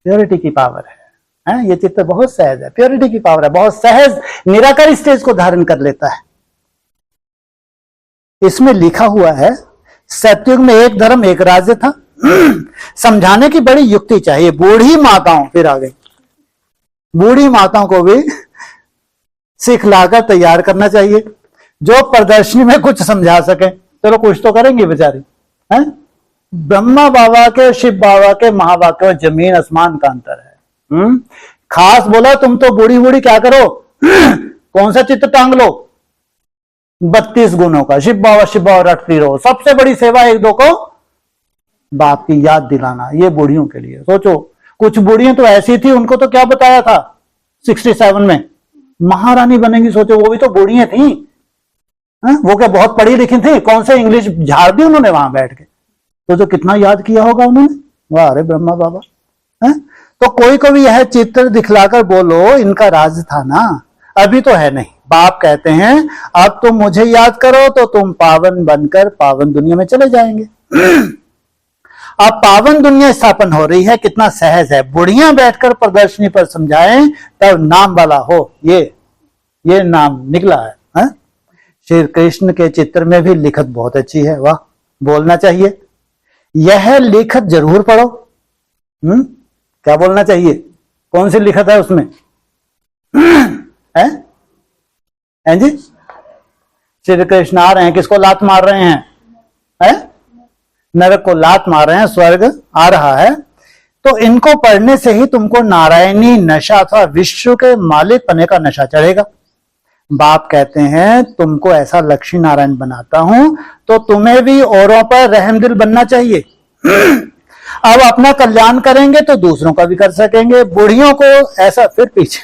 प्योरिटी की पावर है। ये चित्र बहुत सहज है, प्योरिटी की पावर है, बहुत सहज निराकारी स्टेज को धारण कर लेता है। इसमें लिखा हुआ है सतयुग में एक धर्म एक राज्य था। समझाने की बड़ी युक्ति चाहिए। बूढ़ी माताओं, फिर आ गई, बूढ़ी माताओं को भी सिखलाकर तैयार करना चाहिए, जो प्रदर्शनी में कुछ समझा सके। चलो कुछ तो करेंगे बेचारी। ब्रह्मा बाबा के, शिव बाबा के महावाक्य में जमीन आसमान का अंतर है। खास बोला तुम तो बूढ़ी बूढ़ी क्या करो? कौन सा चित्र टांग लो? 32 गुणों का शिव बाबा रटती रहो। सबसे बड़ी सेवा एक दो को बाप की याद दिलाना, ये बूढ़ियों के लिए। सोचो कुछ बूढ़ियां तो ऐसी थी, उनको तो क्या बताया था 67 में महारानी बनेंगी। सोचो वो भी तो बूढ़ियां थी। वो क्या बहुत पढ़ी लिखी थी? कौन से इंग्लिश झाड़ दी उन्होंने वहां बैठ के। तो कितना याद किया होगा उन्होंने। वाह अरे ब्रह्मा बाबा। तो कोई को भी यह चित्र दिखलाकर बोलो इनका राज था ना, अभी तो है नहीं। बाप कहते हैं अब तुम मुझे याद करो तो तुम पावन बनकर पावन दुनिया में चले जाएंगे। अब पावन दुनिया स्थापन हो रही है, कितना सहज है। बुढ़िया बैठकर प्रदर्शनी पर समझाएं तब नाम वाला हो। ये नाम निकला है। श्री कृष्ण के चित्र में भी लिखत बहुत अच्छी है। वाह, बोलना चाहिए यह लिखत जरूर पढ़ो। क्या बोलना चाहिए? कौन सी लिखत है उसमें? हैं जी? श्री कृष्ण आ रहे हैं, किसको लात मार रहे हैं? नरक को लात मार रहे हैं, स्वर्ग आ रहा है। तो इनको पढ़ने से ही तुमको नारायणी नशा अथवा विश्व के मालिक पने का नशा चढ़ेगा। बाप कहते हैं तुमको ऐसा लक्ष्मी नारायण बनाता हूं तो तुम्हें भी औरों पर रहमदिल बनना चाहिए। अब अपना कल्याण करेंगे तो दूसरों का भी कर सकेंगे। बुढ़ियों को ऐसा, फिर पीछे,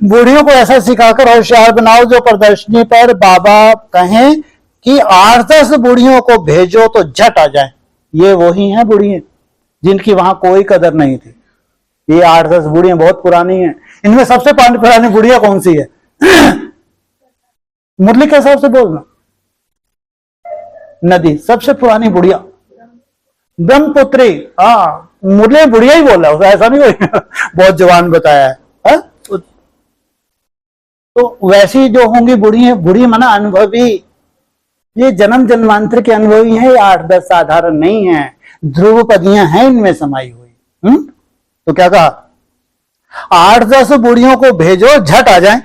बुढ़ियों को ऐसा सिखाकर होशियार बनाओ जो प्रदर्शनी पर बाबा कहें कि 8-10 बुढ़ियों को भेजो तो झट आ जाए। ये वही हैं बुढ़ियां जिनकी वहां कोई कदर नहीं थी। ये 8-10 बुढ़ियां बहुत पुरानी हैं। इनमें सबसे पुरानी बुढ़िया कौन सी है? मुरली के हिसाब से बोलना। नदी सबसे पुरानी बुढ़िया ब्रह्मपुत्री। हाँ, मुरली बुढ़िया ही बोला, उसे ऐसा नहीं कोई बहुत जवान बताया है। तो वैसी जो होंगी बुढ़ी, बुढ़ी माना अनुभवी, ये जन्म जन्मांतर के अनुभवी हैं। ये 8-10 साधारण नहीं है, ध्रुवपदियां हैं इनमें समाई हुई। तो क्या कहा? 8-10 बुढ़ियों को भेजो, झट आ जाए।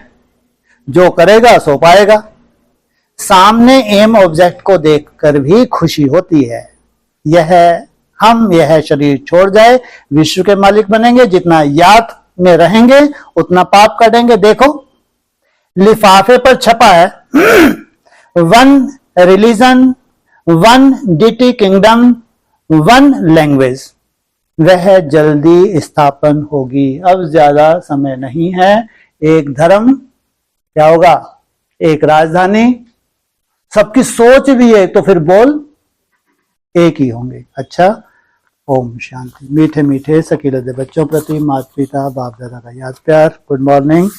जो करेगा सो पाएगा। सामने एम ऑब्जेक्ट को देखकर भी खुशी होती है। यह शरीर छोड़ जाए, विश्व के मालिक बनेंगे। जितना याद में रहेंगे उतना पाप करेंगे। देखो लिफाफे पर छपा है 1 रिलीजन, 1 डिटी किंगडम, 1 लैंग्वेज। वह जल्दी स्थापन होगी। अब ज्यादा समय नहीं है। एक धर्म, क्या होगा? एक राजधानी, सबकी सोच भी है, तो फिर बोल एक ही होंगे। अच्छा, ओम शांति। मीठे मीठे सकीलत बच्चों प्रति माता पिता बाप दादा का याद प्यार। Good morning.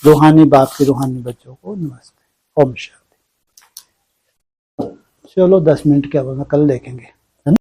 रूहानी बाप के रूहानी बच्चों को नमस्ते। ओम शांति। चलो 10 मिनट क्या होगा कल देखेंगे।